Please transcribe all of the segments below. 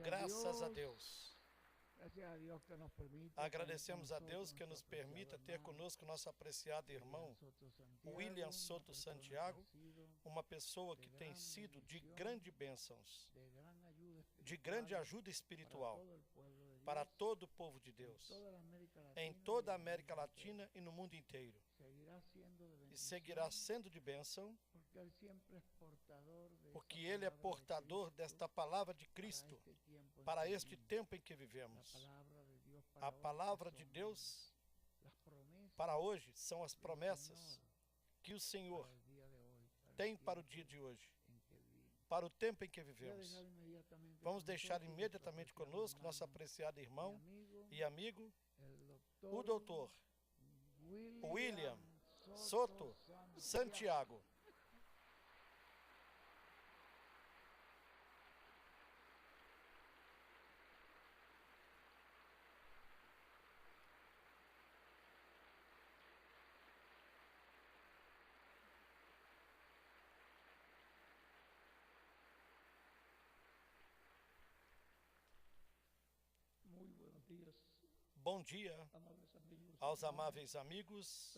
Graças a Deus. Agradecemos a Deus que nos permita ter conosco nosso apreciado irmão William Soto Santiago, uma pessoa que tem sido de grande bênçãos, de grande ajuda espiritual para todo o povo de Deus, em toda a América Latina e no mundo inteiro. E seguirá sendo de bênção, porque ele é portador desta palavra de Cristo para este tempo em que vivemos. A palavra de Deus para hoje são as promessas que o Senhor tem para o dia de hoje, para o tempo em que vivemos. Vamos deixar imediatamente conosco nosso apreciado irmão e amigo, o doutor William Soto Santiago. Bom dia aos amáveis amigos,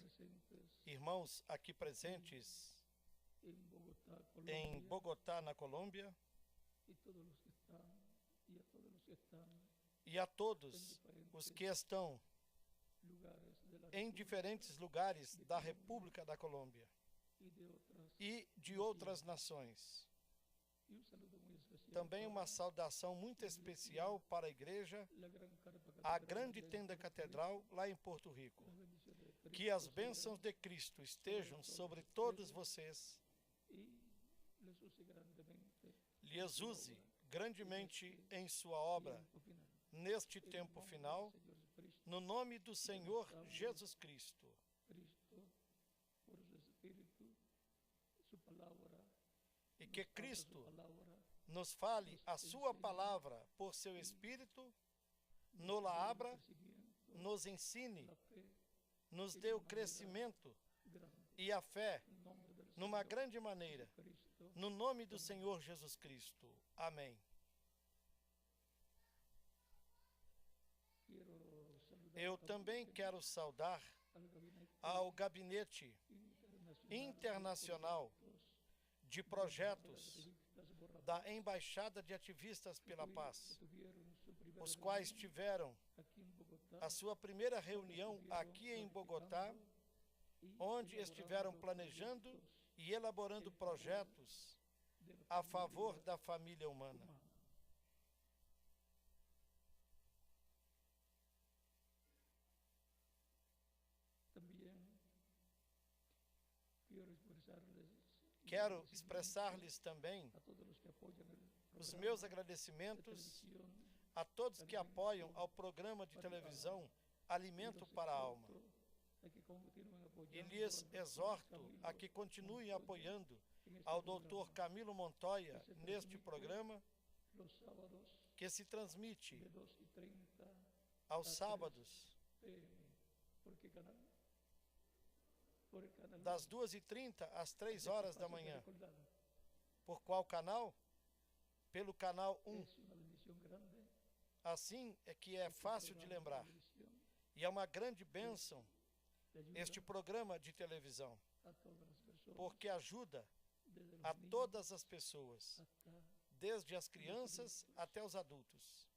irmãos aqui presentes em Bogotá, na Colômbia, e a todos os que estão em diferentes lugares da República da Colômbia e de outras nações. Também uma saudação muito especial para a igreja, a grande tenda catedral lá em Porto Rico. Que as bênçãos de Cristo estejam sobre todos vocês. Lhes use grandemente em sua obra, neste tempo final, no nome do Senhor Jesus Cristo. E que Cristo nos fale a sua palavra por seu Espírito, nos-la abra, nos ensine, nos dê o crescimento e a fé numa grande maneira, no nome do Senhor Jesus Cristo. Amém. Eu também quero saudar ao Gabinete Internacional de Projetos da Embaixada de Ativistas pela Paz, os quais tiveram a sua primeira reunião aqui em Bogotá, onde estiveram planejando e elaborando projetos a favor da família humana. Quero expressar-lhes também os meus agradecimentos a todos que apoiam ao programa de televisão Alimento para a Alma. E lhes exorto a que continuem apoiando ao Dr. Camilo Montoya neste programa, que se transmite aos sábados, das 2h30 às 3h da manhã. Por qual canal? Pelo canal 1. Assim é que é fácil de lembrar. E é uma grande bênção este programa de televisão, porque ajuda a todas as pessoas, desde as crianças até os adultos.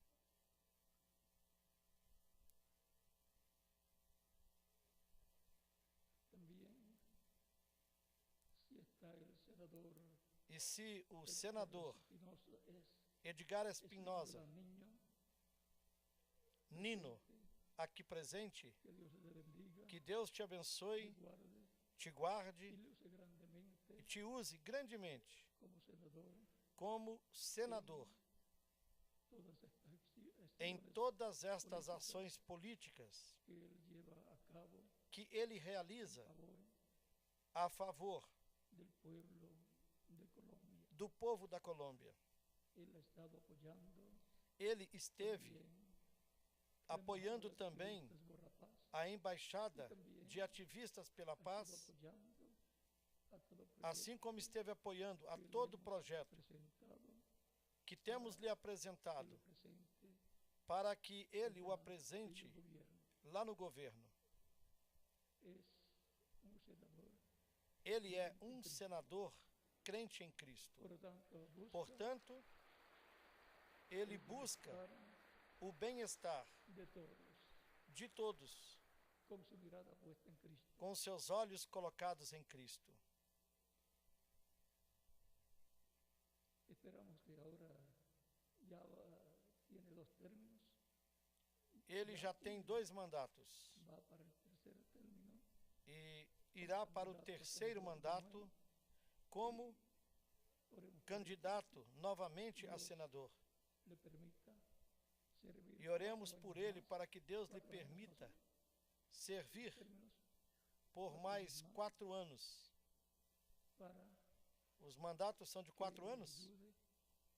E se o senador Edgar Espinosa Nino, aqui presente, que Deus te abençoe, te guarde e te use grandemente como senador em todas estas ações políticas que ele realiza a favor do povo da Colômbia. Ele esteve apoiando também a Embaixada de Ativistas pela Paz, assim como esteve apoiando a todo o projeto que temos lhe apresentado, para que ele o apresente lá no governo. Ele é um senador crente em Cristo. Portanto, ele busca o bem-estar de todos, com seus olhos colocados em Cristo. Ele já tem 2 mandatos e irá para o 3º mandato como candidato novamente a senador. E oremos por ele para que Deus lhe permita servir por mais 4 anos. Os mandatos são de 4 anos?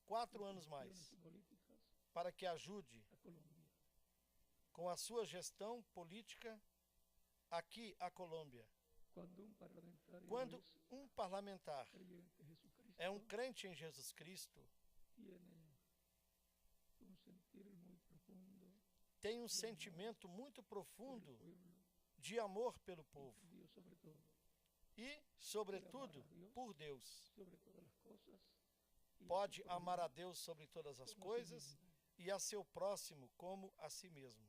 4 anos mais, para que ajude com a sua gestão política aqui a Colômbia. Quando um parlamentar é um crente em Jesus Cristo, tem um sentimento muito profundo de amor pelo povo e, sobretudo, por Deus. Pode amar a Deus sobre todas as coisas e a seu próximo como a si mesmo.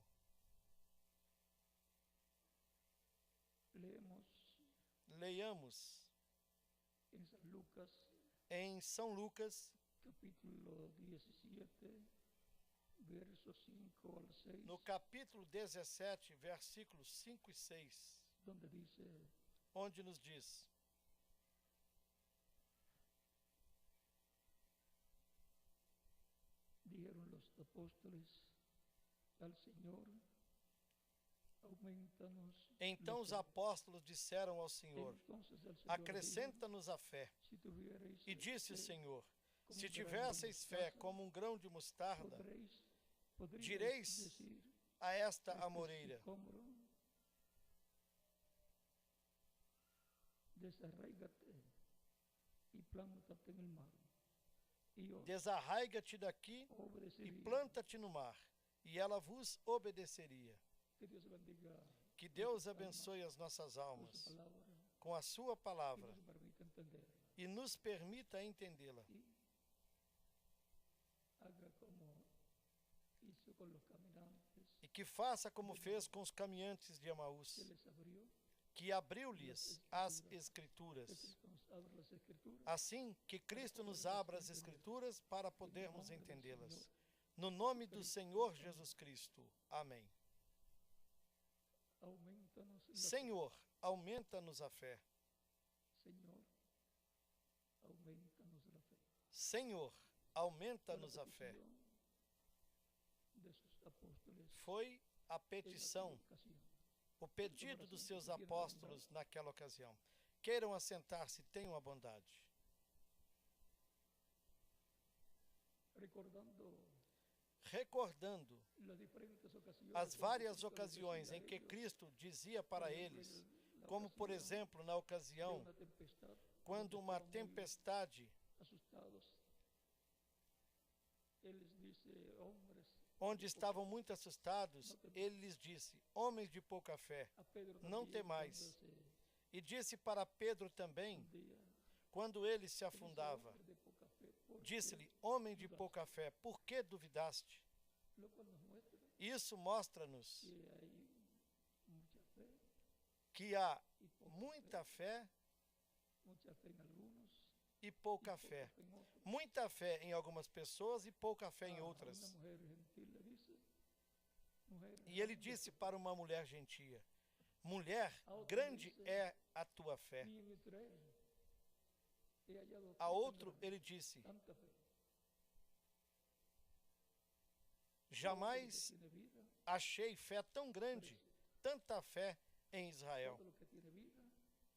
Leiamos em São Lucas, no capítulo 17, versículos 5 e 6, onde nos diz: dijeron los apóstoles al Señor, aumenta-nos. Então os apóstolos disseram ao Senhor: acrescenta-nos a fé. E disse o Senhor: se tivesseis fé como um grão de mostarda, direis a esta amoreira: desarraiga-te daqui e planta-te no mar, e ela vos obedeceria. Que Deus abençoe as nossas almas com a sua palavra e nos permita entendê-la. E que faça como fez com os caminhantes de Emaús, que abriu-lhes as Escrituras. Assim, que Cristo nos abra as Escrituras para podermos entendê-las. No nome do Senhor Jesus Cristo. Amém. Senhor, aumenta-nos a fé. Senhor, aumenta-nos a fé. Foi a petição, o pedido dos seus apóstolos naquela ocasião. Queiram assentar-se, tenham a bondade. Recordando as várias ocasiões em que Cristo dizia para eles, como por exemplo na ocasião quando uma tempestade, onde estavam muito assustados, ele lhes disse: homens de pouca fé, não temais. E disse para Pedro também, quando ele se afundava, disse-lhe: homem de pouca fé, por que duvidaste? Isso mostra-nos que há muita fé e pouca fé. Muita fé em algumas pessoas e pouca fé em outras. E ele disse para uma mulher gentia: mulher, grande é a tua fé. A outro ele disse: jamais achei fé tão grande, tanta fé em Israel.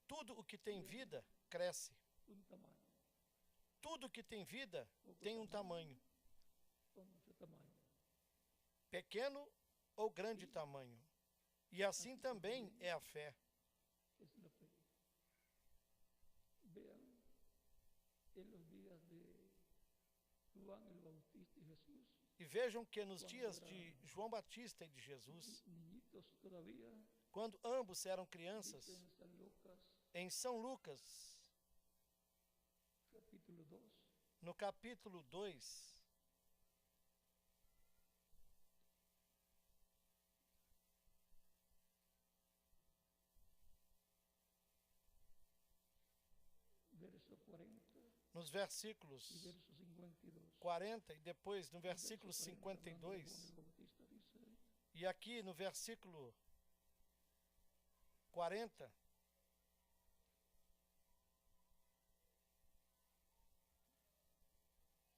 Tudo o que tem vida cresce. Tudo que tem vida tem um tamanho. Pequeno ou grande tamanho. E assim também é a fé. E vejam que nos dias de João Batista e de Jesus, niñitos todavía, quando ambos eram crianças, dice en San Lucas, em São Lucas, capítulo 2, no capítulo 2, verso 40 nos y versículos verso 52. 40 e depois no versículo Verso 40, 52, Juan el Bautista dice, e aqui no versículo 40,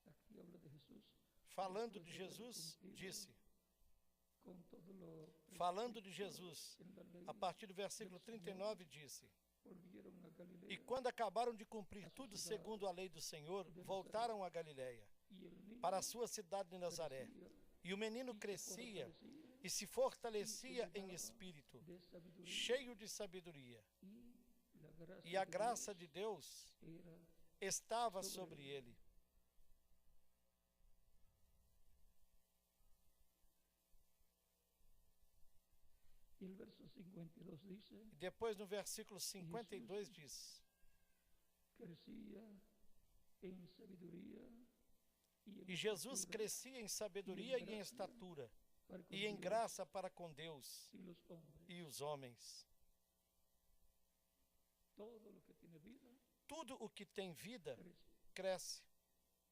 aquí habla de Jesús, falando de Jesus, disse, con todo lo falando de Jesus, en la ley, a partir do versículo 39, disse: volvieron a Galilea, E quando acabaram de cumprir tudo segundo a lei do Senhor, voltaram a Galiléia, y el niño para a sua cidade de Nazaré. crecía E o menino crescia e se fortalecia em espírito, de sabiduría, cheio de sabedoria, y la gracia e a graça de de Deus Dios era. estava sobre ele. Y el verso 52 dice, E depois no versículo 52 diz: crecía en sabiduría y en E Jesus estatura crescia em sabedoria e em estatura, para con e em Dios graça para com Deus y los hombres. e os homens. Todo lo que tiene vida Tudo o que tem vida crece. cresce.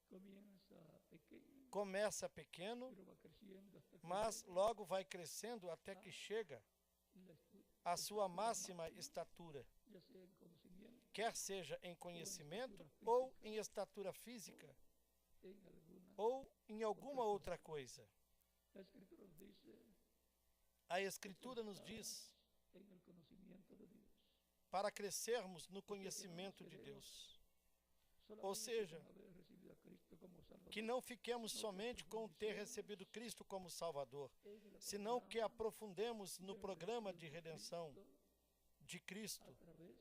Comienza pequeño, Começa pequeno, pero va creciendo hasta que mas logo vai crescendo até que chega la à sua máxima estatura, ya sea en conocimiento, quer seja em conhecimento ou em estatura física en alguna. ou em alguma outra coisa. La Escritura nos dice, A Escritura nos diz en el conocimiento de Dios. para crescermos no conhecimento de Deus. Ou seja, Solamente con haber recibido a Cristo como Salvador, que não fiquemos somente com ter recebido Cristo como Salvador, senão que aprofundemos no programa de redenção de Cristo, a través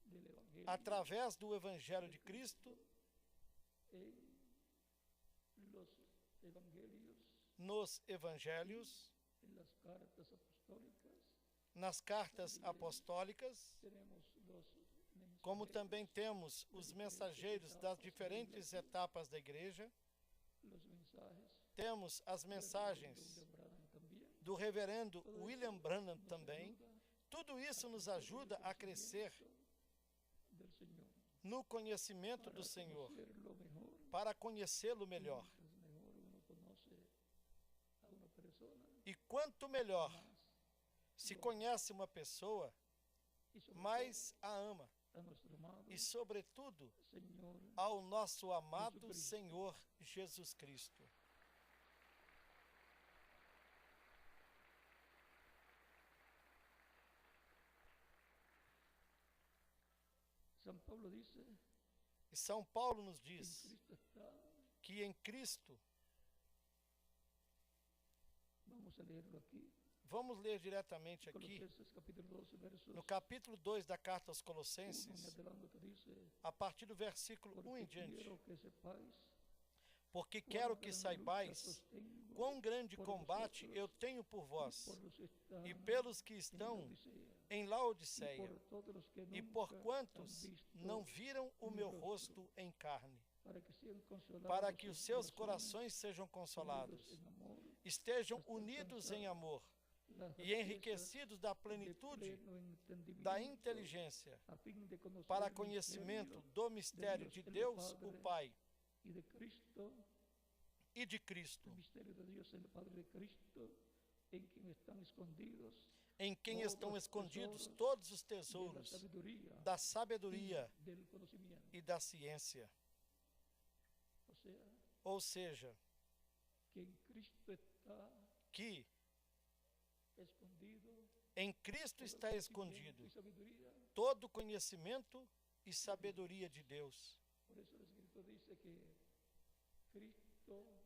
del Evangelio, através do Evangelho de Cristo, en los evangelios, nos Evangelhos, en las cartas apostólicas, nas cartas apostólicas, tenemos los como também temos os mensageiros das diferentes etapas da igreja, los mensajes temos as mensagens de Abraham también. do reverendo William Branham também. Tudo isso nos ajuda a crescer Del Señor, no conhecimento do Senhor, conocer lo mejor. para conhecê-lo melhor. Mientras mejor uno conoce a una persona, E quanto melhor más se conhece uma pessoa, y sobre mais a ama. todo a nuestro amado E, sobretudo, Señor ao nosso amado Jesus Senhor Jesus Cristo. San Pablo dice E São Paulo nos que en diz Cristo está, que em Cristo, vamos a leerlo aquí, vamos ler diretamente aqui, Colosenses capítulo 12, versos no capítulo 2 da carta aos 1 en Colossenses, adelante, que dice, a partir do versículo 1 em porque diante. quiero que sepáis Porque cuán quero que grande lucha saibais sostengo quão grande por combate vosotros eu tenho por vós por los que están e pelos que en estão Laodicea, em y Laodiceia, por todos los que e nunca por han quantos visto, não viram o meu rosto em carne, para que sean consolados para que os sus seus corazones corações sejam unidos consolados, en amor, estejam hasta unidos em alcanzar amor las e riquezas enriquecidos da de plenitude pleno entendimiento, da inteligência, a fin de conocer para el conhecimento misterio do mistério de Deus, o Pai, y de Cristo, e de Cristo, el misterio de Dios el Padre de Cristo, en quien están escondidos em quem estão escondidos todos os tesouros sabedoria da sabedoria y del conocimiento. e da ciência. O sea, Ou seja, que en Cristo está que escondido em Cristo todo está conocimiento escondido y sabiduría. todo conhecimento e sabedoria de Deus. Por eso la Escritura dice que Cristo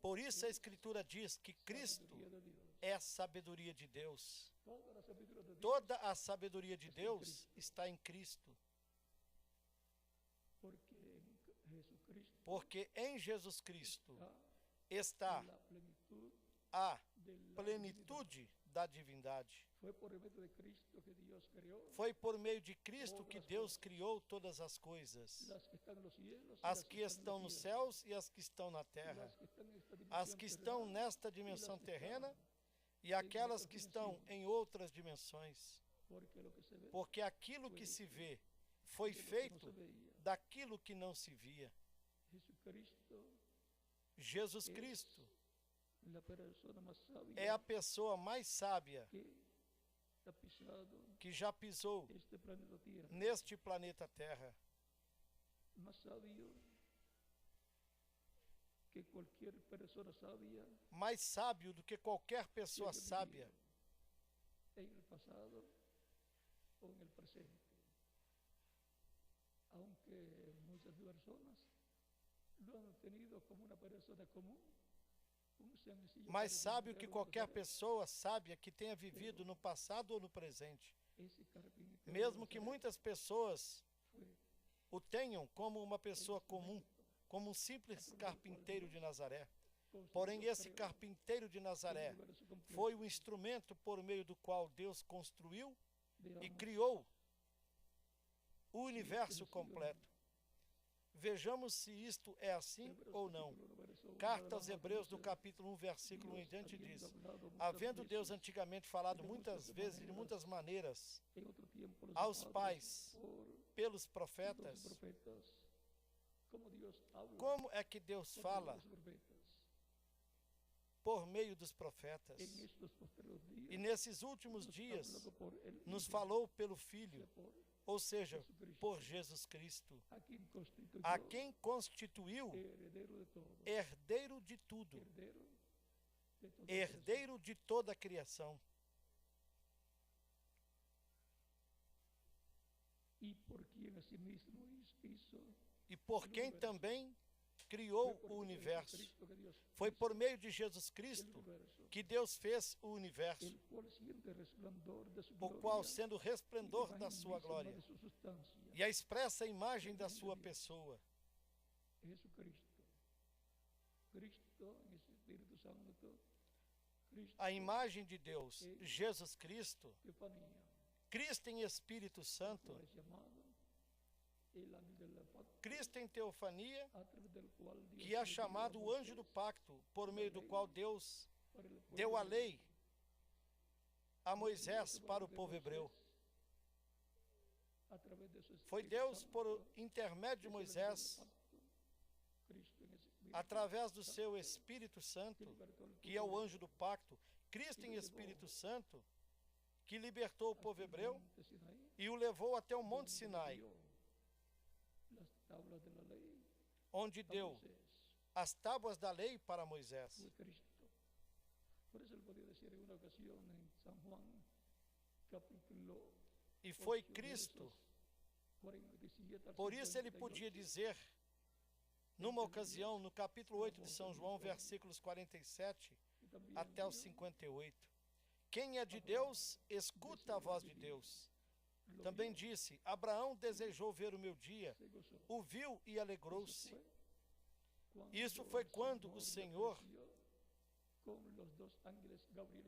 Por isso a Escritura diz que Cristo sabiduría de Dios. é a sabedoria de Deus. Toda la sabiduría de Dios, Toda a sabedoria de Deus está em Cristo, porque en Jesucristo porque em Jesus Cristo está está la plenitud a de la divinidad. plenitude da divindade. Fue por medio de Cristo que Dios creó Foi por meio de Cristo que Deus criou todas as coisas, las que están en los cielos, y as las que estão en la nos tierra, céus e as que estão na terra, las que están en esta as dimensión que estão terrenal, nesta y dimensão las que terrena están e aquelas outras que estão dimensões. em outras dimensões. porque lo que se ve Porque aquilo que se vê foi de lo que no feito se veía. daquilo que não se via. Jesucristo Jesus Cristo la persona más sabia é a pessoa mais sábia que ha pisado que já pisou este planeta Tierra, neste planeta Terra. más sabio que cualquier persona sabia Mais sábio do que qualquer pessoa que haya sábia vivido en el pasado o en el presente. Aunque muchas personas lo han tenido como una persona común, un sencillo mais carpintero sábio que de qualquer Nazaret. pessoa sábia que tenha vivido no passado ou no presente. Esse carpintero de Mesmo que Nazaret muitas pessoas fue o tenham como uma pessoa el comum, instrumento como um simples por el cual carpinteiro de Dios Nazaré. construyó, Porém, esse creó carpinteiro de el Nazaré universo completo. foi o instrumento por meio do qual Deus construiu e Veamos criou o si universo es así o no. completo. Vejamos se isto é assim Hebreos ou não. capítulo 1, verso 1, Carta aos adelante Hebreus, no dice, capítulo 1, versículo 1 em Dios, diante, habiendo diz: hablado muchas Havendo Deus veces antigamente falado e de muitas muitas vezes e de maneiras muitas maneiras en otro tiempo los aos padres pais por pelos los profetas, profetas, como Dios habla como é que Deus por medio de fala los profetas. por meio dos profetas? En estos posteriores días E nesses últimos nos dias hablado por el nos Hijo, falou pelo o sea, Filho, por ou seja, Jesucristo, por Jesus Cristo, a quien constituyó a quem constituiu heredero de todo, herdeiro de tudo, heredero de toda la creación. herdeiro de toda a criação. Y por quien asimismo hizo E por quem também criou o universo. Foi por meio de Jesus Cristo que Deus fez o universo, o qual, sendo o resplendor da sua glória e a expressa imagem da sua pessoa, a imagem de Deus, Jesus Cristo, Cristo em Espírito Santo, Cristo em teofania, que é chamado o anjo do pacto, por meio do qual Deus deu a lei a Moisés para o povo hebreu. Foi Deus, por intermédio de Moisés, através do seu Espírito Santo, que é o anjo do pacto, Cristo em Espírito Santo, que libertou o povo hebreu e o levou até o Monte Sinai, onde deu as tábuas da lei para Moisés. E foi Cristo. Por isso ele podia dizer, numa ocasião, no capítulo 8 de São João, versículos 47 até os 58, quem é de Deus, escuta a voz de Deus. Também disse, Abraão desejou ver o meu dia, o viu e alegrou-se. Isso foi quando o Senhor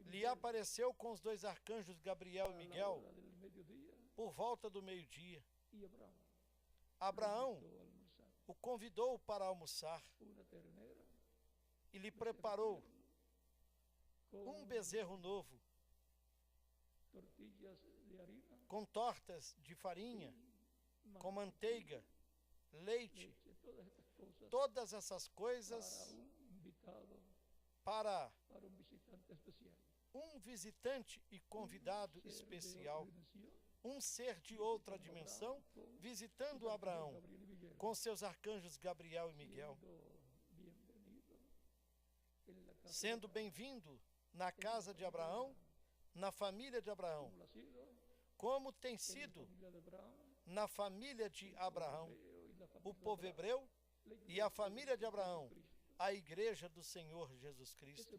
lhe apareceu com os dois arcanjos Gabriel e Miguel por volta do meio-dia. Abraão o convidou para almoçar e lhe preparou um bezerro novo com tortas de farinha, com manteiga, leite, todas essas coisas para um visitante e convidado especial, um ser de outra dimensão, visitando Abraão com seus arcanjos Gabriel e Miguel, sendo bem-vindo na casa de Abraão, na família de Abraão, como tem sido na família de Abraão, o povo hebreu e a família de Abraão, a igreja do Senhor Jesus Cristo.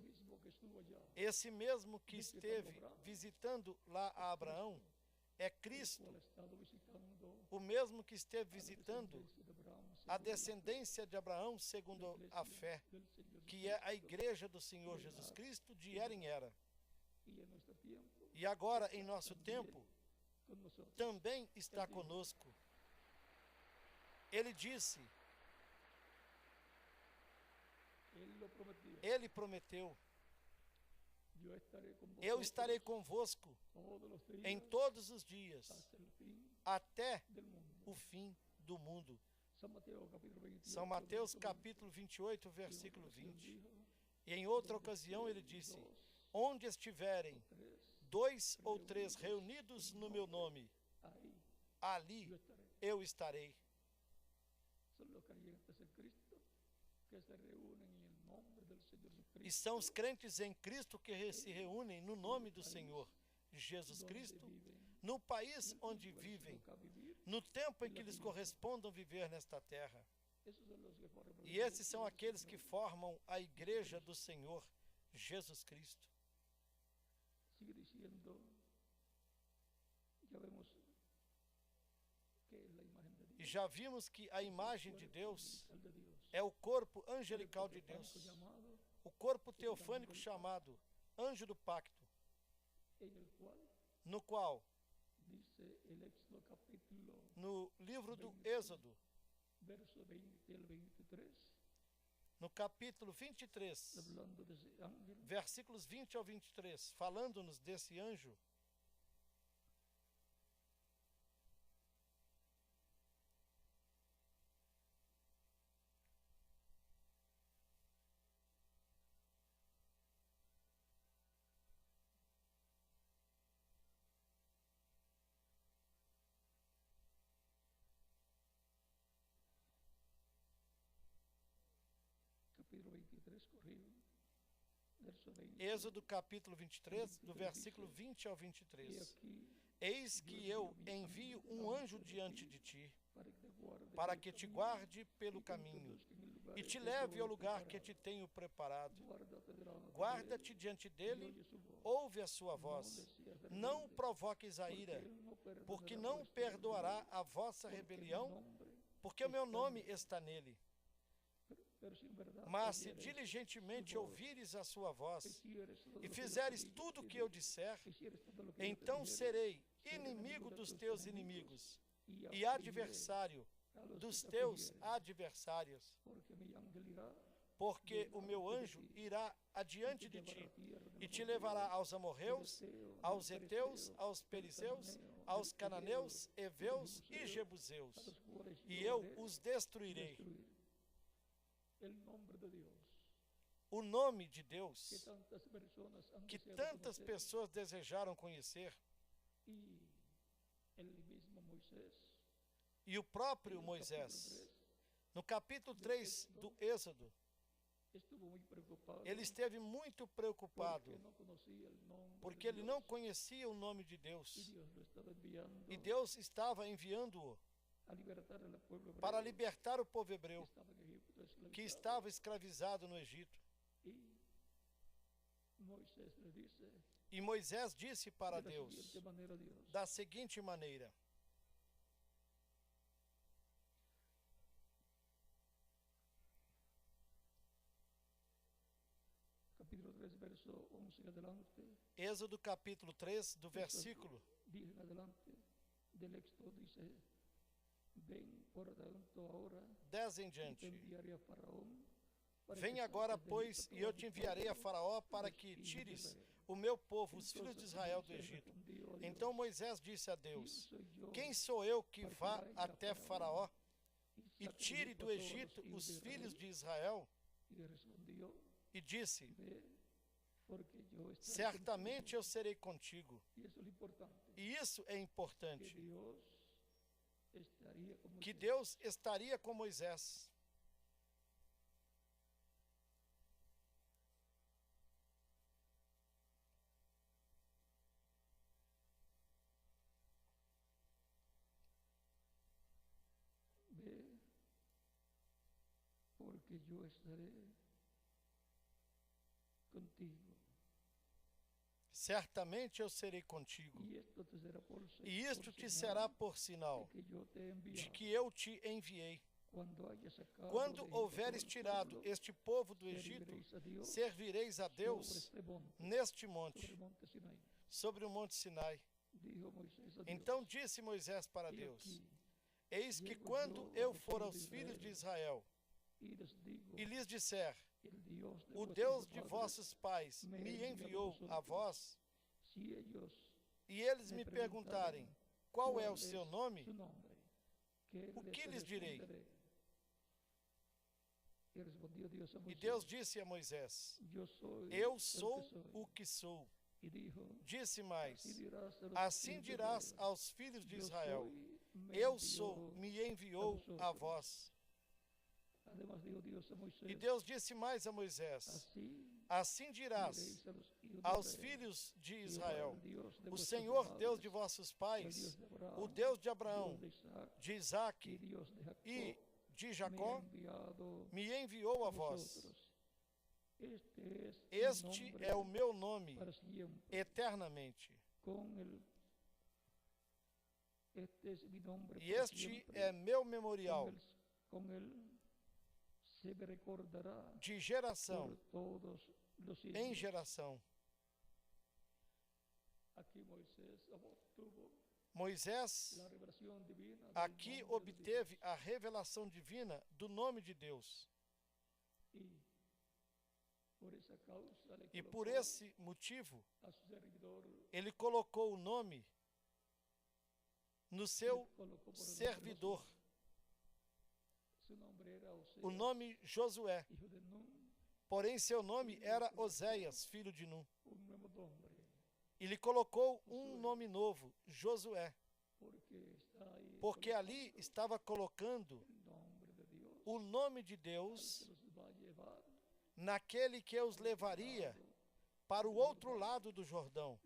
Esse mesmo que esteve visitando lá a Abraão é Cristo, o mesmo que esteve visitando a descendência de Abraão segundo a fé, que é a igreja do Senhor Jesus Cristo de era em era. y en nuestro tiempo E agora, em nosso tempo, con nosotros. também está conosco. Ele disse, Él lo prometió. ele prometeu, Yo estaré con vosotros eu estarei convosco todos los días em todos os dias, hasta el fin até del mundo. o fim do mundo. San Mateo capítulo 28. São Mateus versículo capítulo 28, 20. versículo Y en 20. otra ocasión E em outra ocasião ele disse, dijo, onde estiverem dos, tres, 2 ou 3 reunidos no meu nome, ahí ali yo estaré. eu estarei. Son los creyentes en Cristo que se reúnen en el nombre del Señor Jesucristo. E são os crentes em Cristo que se reúnem no nome do Senhor Jesus Cristo, no país onde vivem, no tempo em que lhes correspondam viver nesta terra. E esses são aqueles que formam a igreja do Senhor Jesus Cristo. Sigue diciendo, ya vemos que es la imagen de Dios. E já vimos que a imagem de Deus El de Dios. é o corpo angelical de Deus, Llamado, o corpo teofânico chamado Anjo do Pacto, en el cual no qual, dice el Éxodo capítulo no livro do Êxodo, verso 20 al 23, no capítulo 23, hablando de ese ángel, versículos 20 ao 23, falando-nos desse anjo, capítulo 23, corrido, verso 20. Êxodo capítulo 23, do versículo 20 ao Y 23. aquí, Eis que eu envio um anjo diante de ti, para que te guarde pelo caminho, e te leve ao lugar que te tenho preparado. Guarda-te diante dele, ouve a sua voz. Não o provoques a ira, porque não perdoará a vossa rebelião, porque o meu nome está nele. Mas se diligentemente ouvires a sua voz e fizeres tudo o que eu disser, então serei inimigo dos teus inimigos e adversário dos teus adversários, porque o meu anjo irá adiante de ti e te levará aos amorreus, aos heteus, aos perizeus, aos cananeus, heveus e jebuseus, e eu os destruirei. O nome de Deus que tantas pessoas desejaram conhecer, e o próprio Moisés, no capítulo 3 do Êxodo, ele esteve muito preocupado, porque ele não conhecia o nome de Deus, e Deus estava enviando-o para libertar o povo hebreu, que estava escravizado no Egito. E Moisés disse para Deus, da seguinte maneira: capítulo 3, verso 11 adelante. Êxodo capítulo 3, do versículo 10 en adelante del Éxodo dice, ven por tanto ahora, 10 em te diante. enviaré a Faraón. para Vem que agora, saques de pois, Egipto e eu todo te el enviarei a pueblo Faraó para de que los hijos de tires Israel. o meu povo, os filhos de Entonces Israel, do Moisés Egito. respondió a Dios, Então Moisés disse a ¿quién Deus: soy yo Quem sou eu que para que vá vaya até a Faraó y e saque de tire Egipto do a todos Egito los os hijos de filhos Israel? de Israel? Y le respondió, E disse: ve, porque yo estaré Certamente eu contigo. serei contigo. Y eso es lo importante, E isso é que importante, Dios estaría con que Moisés. Deus estaria com Moisés. Ve, porque yo estaré contigo. Certamente eu serei contigo. Y esto te será por E isto te señal será por sinal de que yo te he de enviado. que eu te enviei. Quando houveres tirado este povo do Egito, servireis a Deus neste monte, sobre o monte Sinai. Então disse Moisés para Deus: eis que quando eu for aos filhos de Israel e lhes disser, o Deus de vossos pais me enviou a vós, e eles me perguntarem, qual é o seu nome? O que lhes direi? E Deus disse a Moisés, eu sou o que sou. Disse mais, assim dirás aos filhos de Israel, eu sou, me enviou a vós. E Deus disse mais a Moisés, assim dirás aos filhos de Israel, o Senhor Deus de vossos pais, o Deus de Abraão, de Isaque e de Jacó, me enviou a vós. Este é o meu nome eternamente. E este é meu memorial de geração em geração. Moisés aqui obteve a revelação divina do nome de Deus. E por esse motivo, ele colocou o nome no seu servidor. O nome Josué. Porém, seu nome era Oséias, filho de Num. E lhe colocou um nome novo, Josué. Porque ali estava colocando o nome de Deus naquele que os levaria para o outro lado do Jordão.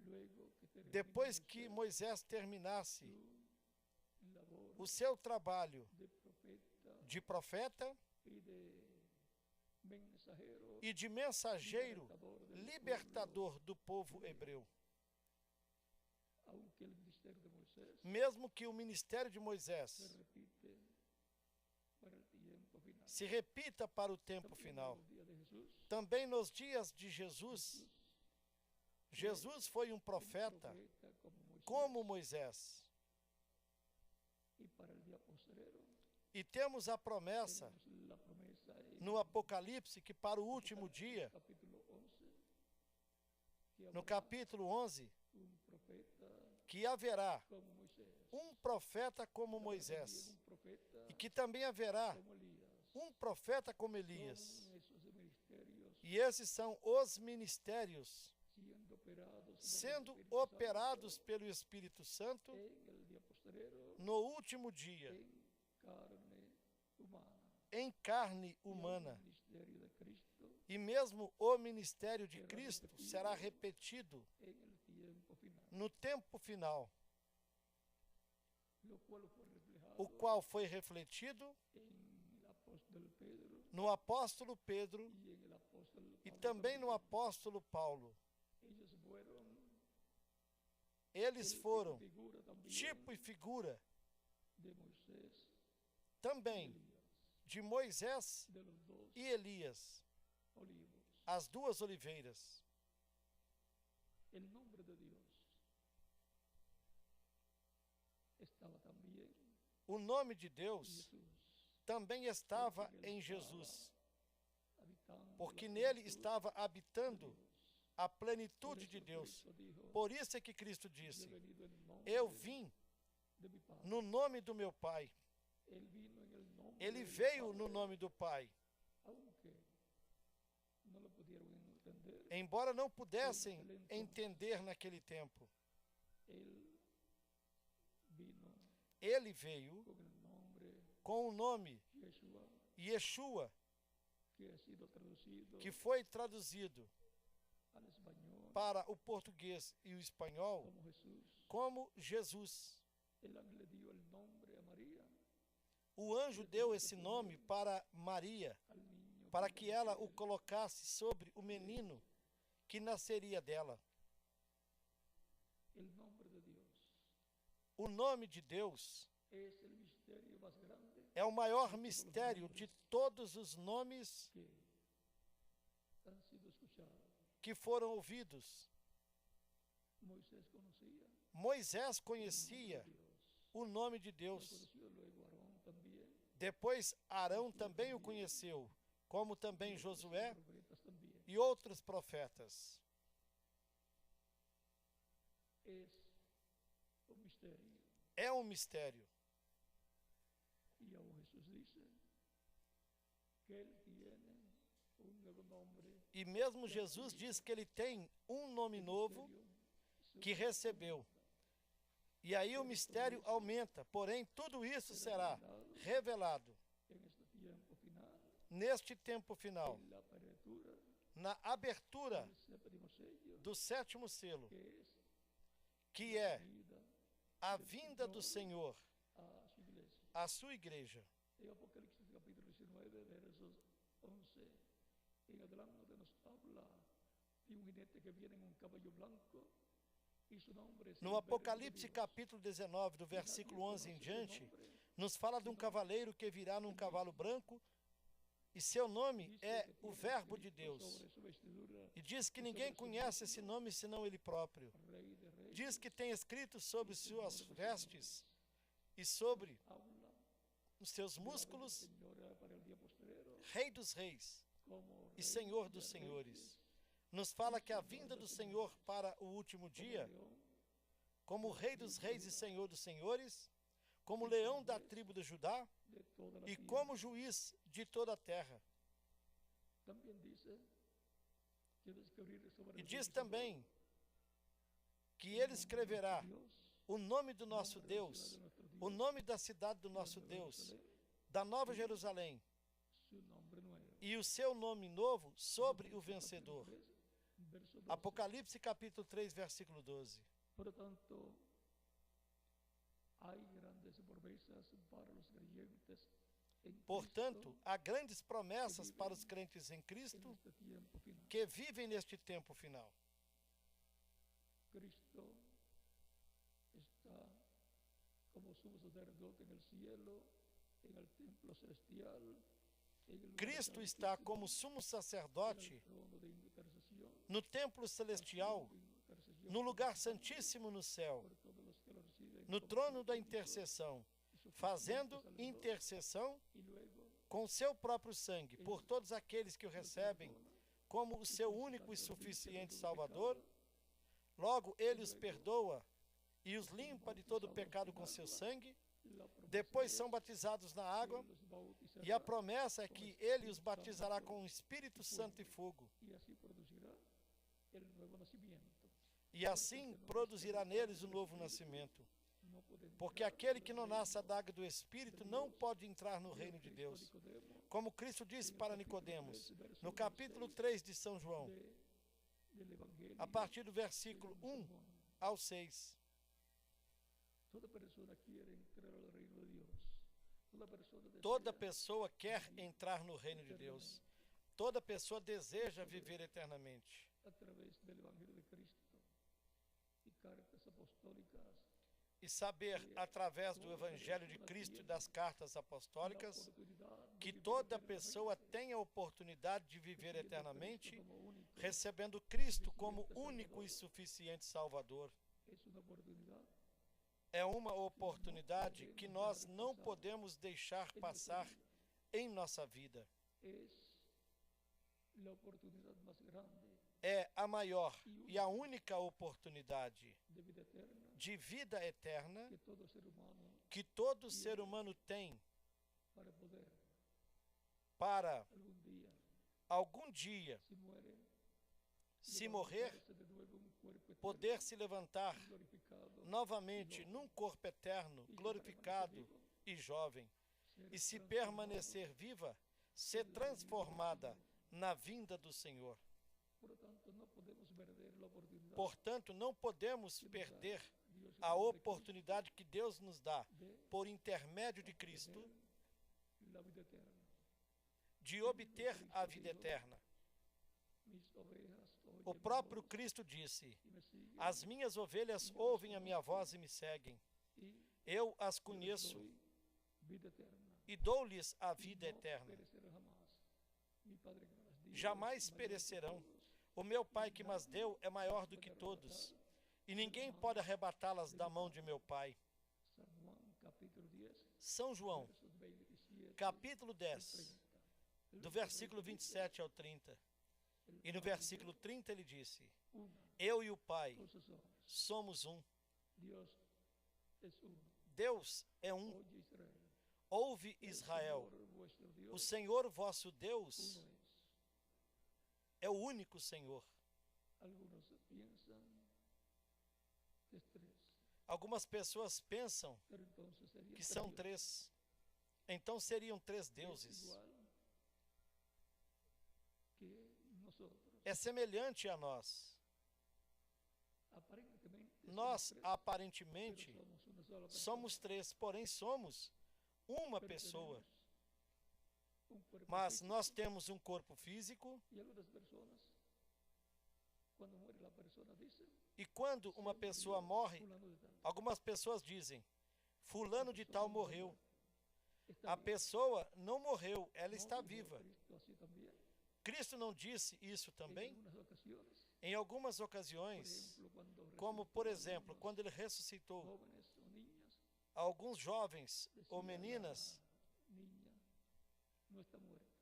Depois que Moisés terminasse o seu trabalho de profeta e de mensageiro libertador do povo hebreu. Mesmo que o ministério de Moisés se repita para o tempo final, também nos dias de Jesus, Jesus foi um profeta como Moisés. E temos a promessa no Apocalipse que para o último dia, no capítulo 11, que haverá um profeta como Moisés e que também haverá um profeta como Elias. E esses são os ministérios sendo operados pelo Espírito Santo no último dia, em carne humana. E mesmo o ministério de Cristo será repetido no tempo final, o qual foi refletido no apóstolo Pedro e também no apóstolo Paulo. Eles foram tipo e figura também de Moisés e Elias, as duas oliveiras. O nome de Deus também estava em Jesus, porque nele estava habitando a plenitude de Deus. Por isso é que Cristo disse, eu vim no nome do meu Pai. Ele veio no nome do Pai. Embora não pudessem entender naquele tempo, ele veio com o nome Yeshua, que foi traduzido para o português e o espanhol como Jesus. O anjo deu esse nome para Maria, para que ela o colocasse sobre o menino que nasceria dela. O nome de Deus É o maior mistério de todos os nomes que han sido escuchados. que foram ouvidos. Moisés conocía Moisés el conhecia nombre de Dios. o nome de Lo Deus. conoció luego Aarón también. Depois Arão também o conheceu, como também Josué Los profetas también. e outros profetas. Es un misterio. É um mistério. Y aún Jesús dice que Él tiene un nuevo nombre. E mesmo Jesus diz que ele tem um nome novo que recebeu. E aí o mistério aumenta, porém tudo isso será revelado En este tiempo final, neste tempo final, en la apertura na abertura del séptimo sello, do sétimo selo, que es que é vida a vinda do Senhor a su iglesia. à sua igreja. En Apocalipsis capítulo 19, versos 11 en adelante nos habla de un jinete que viene en un caballo blanco y su nombre es No el Verbo de Apocalipse Dios. capítulo 19, do versículo 11 em diante, nos fala de um cavaleiro que virá num cavalo branco e seu nome é o Verbo de Deus. E diz que ninguém conhece esse nome senão ele próprio. Rey de reyes, Diz que tem escrito sobre suas vestes e sobre habla os seus de la músculos, Señora para el día postrero, Rei dos Reis como e Rey Senhor de dos reyes, Senhores. Nos fala que a vinda do Senhor para o último como dia, león, como Rei dos Reis e Senhor dos Senhores, como leão da tribo de Judá de toda la e tierra. como juiz de toda a terra. También dice que descubrir sobre E el diz Señor também que ele escreverá Dios, o nome do nosso Deus, o nome da cidade do nosso Deus, da Nova Jerusalém, su nombre nuevo. e o seu nome novo sobre o vencedor. Verso 12. Apocalipse capítulo 3, versículo 12. Por lo tanto, hay grandes promesas para los creyentes en Portanto, Cristo há grandes promessas para os crentes em en Cristo este tiempo final. que vivem neste tempo final. Cristo está como sumo sacerdote en el cielo, en el templo celestial, en el lugar Cristo está santísimo, como sumo en sacerdote el trono de intercesión, no templo celestial, intercesión no lugar santíssimo no céu, por todos los que lo reciben no como trono da sus hijos, intercessão, y su fazendo sacerdote, intercessão y luego com seu próprio sangue por todos aqueles que o recebem como o seu único e suficiente Salvador. Logo, ele os perdoa e os limpa de todo o pecado com seu sangue. la promesa Depois es são batizados na água, que los bautizará e a promessa é que ele os batizará com o Espírito Santo e fogo. y así producirá el nuevo nacimiento. E assim produzirá neles o novo nascimento. No puede Porque aquele que não nasce da água do Espírito não pode entrar no reino de Deus. Nicodemo Como Cristo disse para Nicodemos, no capítulo 3 de São João, del Evangelio a partir do versículo de 1 San Juan. ao 6. Toda persona quiere entrar al reino de Dios. Toda pessoa quer entrar no reino de Deus. Toda pessoa deseja viver eternamente. a través del Evangelio de Cristo y cartas apostólicas E saber, através do Evangelho de Cristo e das cartas la apostólicas, oportunidad de que vivir toda eternamente, pessoa tem a oportunidade de viver recibiendo a eternamente, Cristo como único. recebendo Cristo como único e suficiente Salvador. Es una oportunidad É uma oportunidade que nós não podemos deixar passar em nossa vida. es la oportunidad más grande É a maior e a única oportunidade de vida eterna de vida eterna que todo ser humano que todo ser humano tem para poder para algún día, algum dia, si muere, se morrer, levantarse de nuevo un cuerpo eterno, poder se levantar glorificado, novamente num corpo eterno, glorificado e jovem, ser e se transformado permanecer viva, ser transformada na vinda do Senhor. Por lo tanto, no podemos perder la oportunidad Portanto, não podemos perder Dios a oportunidade que Deus nos dá, de por intermédio de Cristo, la vida eterna. de obter a vida eterna. Mis ovejas oyen O mi próprio voz Cristo disse: y me siguen, As minhas ovelhas ouvem a minha voz e me seguem. y Eu as yo les conheço doy vida eterna. e dou-lhes a vida no eterna. perecerá jamás. Mi Padre que me las dio Jamais es mayor que perecerão. todos. O meu Pai que mas deu é maior do que todos, e ninguém pode arrebatá-las da mão de meu Pai. San Juan capítulo 10, São João, versos 27 capítulo al 10, 30. do versículo 27 ao 30. E no versículo 30 ele disse: Una, Eu e o Pai cosas somos. somos um. Dios es uno. Deus é um. Oye Israel. Ouve El Israel. Señor vuestro O Dios Senhor vosso uno Deus es. é o único Senhor. Algunos piensan que es tres, Algumas pessoas pensam pero entonces sería que são três. Então seriam três deuses. igual que nosotros. É semelhante a nós. Aparentemente Nós, somos tres, aparentemente, pero somos una sola persona. somos três, porém somos uma Pero pessoa. tenemos un cuerpo Mas físico. nós temos um corpo físico, Y algunas personas, cuando muere la persona, dicen, e quando uma pessoa morre, fulano de tal. algumas pessoas dizem: Fulano de tal morreu. Está A bien. pessoa não morreu, ela ¿No está dijo viva. Cristo así también? Cristo não disse isso En também? algunas ocasiones, Em algumas por ocasiões, ejemplo, cuando como por resucitó exemplo, algunos quando ele ressuscitou jóvenes o niñas, alguns jovens decía ou meninas, la niña no está muerta,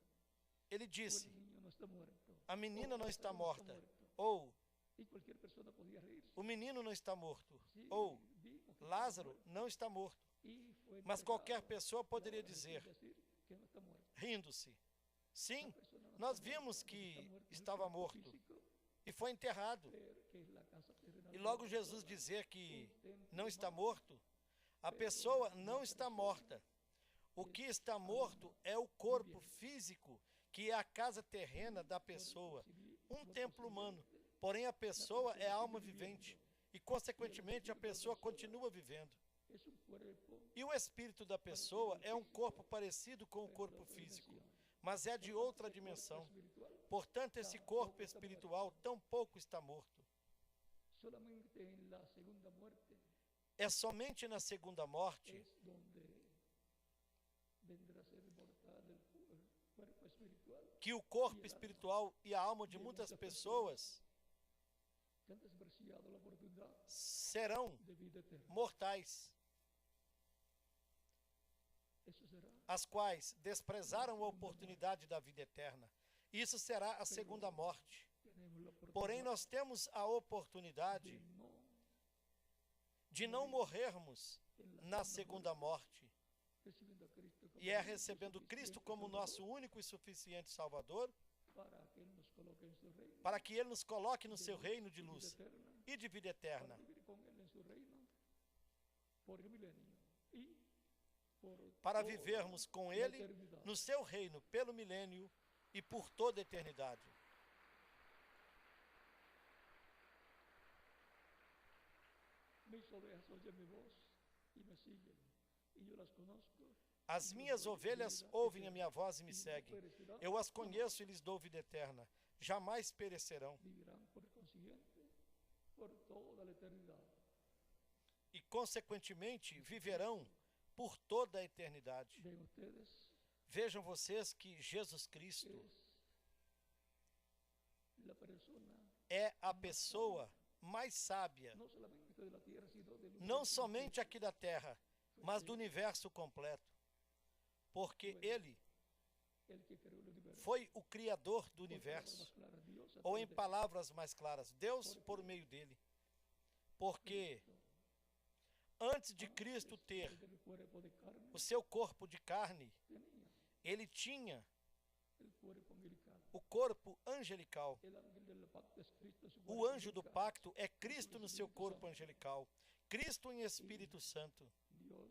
ele o disse: el niño no está muerto, A menina o não Lázaro está no morta, muerto. ou Y cualquier persona podía reírse. o menino não está morto, Sí, ou vimos que estaba Lázaro muerto. não está morto. Y fue Mas qualquer empezado pessoa poderia la hora de dizer, decir que no está muerto. rindo-se: Sim, La persona no nós está muerta, vimos lo que está muerto es el estava cuerpo morto físico, e foi enterrado. que es la casa terrenal E de logo la Jesus persona. dizer que Un templo não está humano, morto, a pessoa não está morta. O que está morto é o corpo físico, que é a casa terrena da pessoa, um templo humano. Porém, a pessoa é a alma vivente e, consequentemente, a pessoa continua vivendo. es un cuerpo E o espírito da pessoa é um corpo parecido com o corpo físico, mas é de outra dimensão. espiritual. Portanto, esse corpo espiritual tampouco está morto. Solamente en la segunda muerte É somente na segunda morte es donde vendrá a ser mortal el cuerpo espiritual que o corpo espiritual e a alma de muitas pessoas que han despreciado la oportunidad serão de vida eterna. mortais, Eso será as quais desprezaram a oportunidade da vida eterna. Isso será a segunda morte. tenemos la oportunidad Porém, nós temos a oportunidade de não morrermos na segunda morte, recibiendo a Cristo como e é único y recebendo Cristo suficiente como Salvador, nosso único e suficiente Salvador, para que Él nos coloque en su reino para que Ele nos coloque no de seu luz reino de y vida luz eterna, e de vida para eterna, vivir con Él en su reino por el milenio y por para toda vivermos com la Ele eternidad. no seu reino pelo milênio e por toda a eternidade. Mis ovejas oyen mi voz y me siguen, y yo las conozco. As minhas ovelhas ouvem a minha voz e me seguem. Eu as conheço e lhes dou vida eterna. Jamais perecerão. Vivirán por consiguiente por toda la eternidad. E, consequentemente, viverão por toda a eternidade. Ven ustedes, Vejam vocês que Jesus Cristo es la persona é a pessoa mais sábia, no solamente de la tierra, sino del não universo somente aqui da terra, mas do universo completo. Porque Ele el que creó el universo. foi o Criador do Por universo. palabras claras, Dios a Ou través em de palavras mais claras, Deus por meio dele. Porque antes de Cristo ter el cuerpo de carne, o seu corpo de carne, tenía ele tinha el cuerpo angelical. o corpo angelical. El ángel del pacto es Cristo, su O cuerpo anjo do angelical. pacto é Cristo no seu corpo angelical. Cristo em Espírito Santo. Dios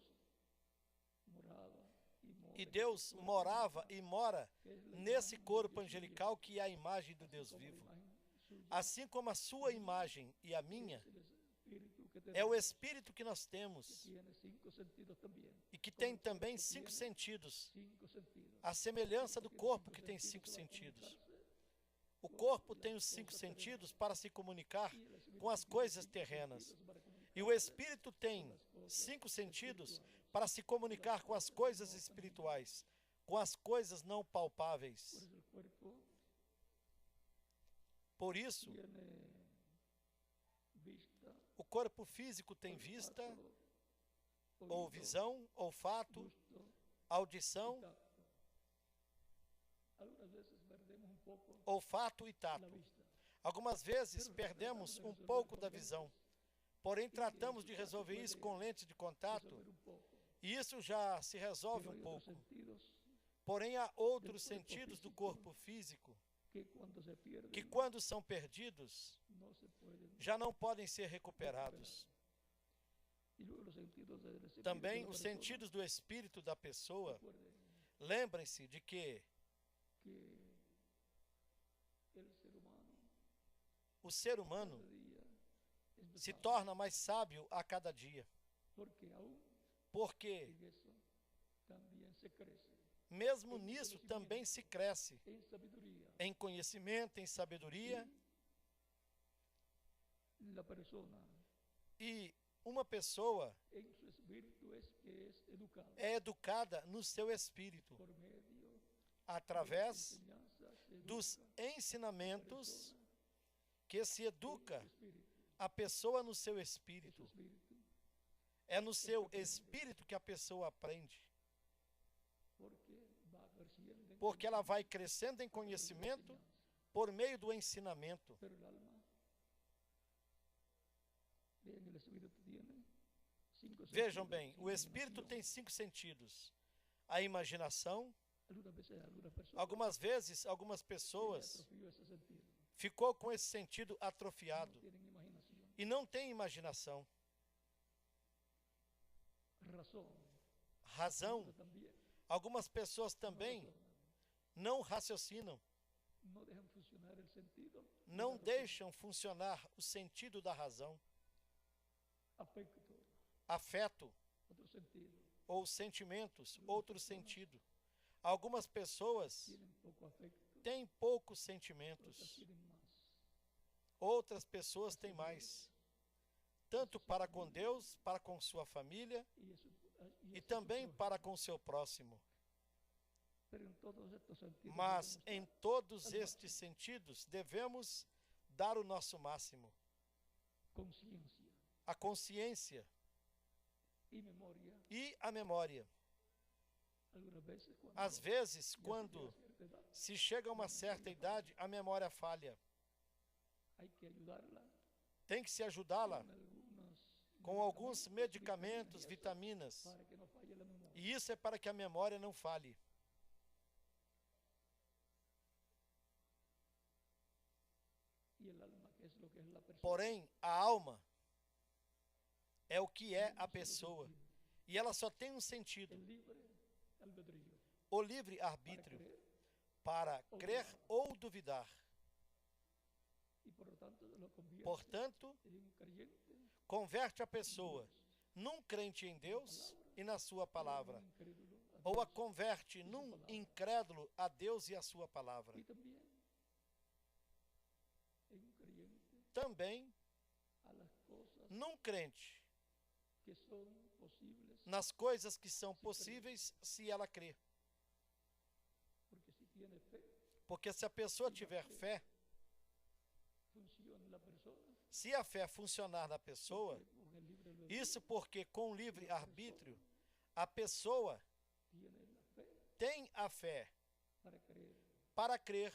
moraba y mora E en Deus ese cuerpo morava e mora que es la nesse imagen de corpo Dios angelical que é a imagem do vivo, Deus como la vivo. imagen suya, Assim como a sua imagem e a minha, es el espíritu que é o tenemos, Espírito que nós que temos tiene 5 sentidos también. e que Como tem el também cuerpo 5 tiene sentidos. 5 sentidos. A semelhança do Tiene corpo 5 que tem sentidos 5 para sentidos. comunicarse O corpo tem os 5 sentidos para se comunicar y el espíritu com as tiene coisas 5 terrenas. sentidos para comunicarse E E o Espírito tem 5 sentidos para se comunicar com as coisas espirituais, com as coisas não palpáveis. Por isso, o corpo físico tem vista, ou visão, olfato, audição, olfato e tato. Algumas vezes perdemos um pouco da visão, porém tratamos de resolver isso com lentes de contato, e isso já se resolve um pouco. Porém, há outros sentidos do corpo físico que, quando são perdidos, já não podem ser recuperados. Também os sentidos do espírito da pessoa. Lembrem-se de que o ser humano se torna mais sábio a cada dia. Porque mesmo nisso também se cresce em conhecimento, em sabedoria. E uma pessoa é educada no seu espírito através dos ensinamentos que se educa a pessoa no seu espírito. É no seu espírito que a pessoa aprende. Porque ela vai crescendo em conhecimento por meio do ensinamento. Vejam bem, o espírito tem 5 sentidos. A imaginação. Algumas vezes, algumas pessoas ficou com esse sentido atrofiado e não tem imaginação. Razão. Algumas pessoas também não raciocinam, não deixam funcionar o sentido da razão. Afeto ou sentimentos, outro sentido. Algumas pessoas têm poucos sentimentos, outras pessoas têm mais, tanto para com Deus, para com sua família e também para com seu próximo. Mas em todos estes sentidos devemos dar o nosso máximo. A consciência e a memória. Às vezes, quando se chega a uma certa idade, a memória falha. Tem que se ajudá-la com alguns medicamentos, vitaminas. E isso é para que a memória não falhe. Porém, a alma é o que é a pessoa. E ela só tem um sentido: o livre-arbítrio, para crer ou duvidar. Portanto, converte a pessoa num crente em Deus e na sua palavra, ou a converte num incrédulo a Deus e a sua palavra. Também num crente nas coisas que são possíveis se ela crê. Porque se a pessoa tiver fé, se a fé funcionar na pessoa, isso porque com o livre-arbítrio, a pessoa tem a fé para crer,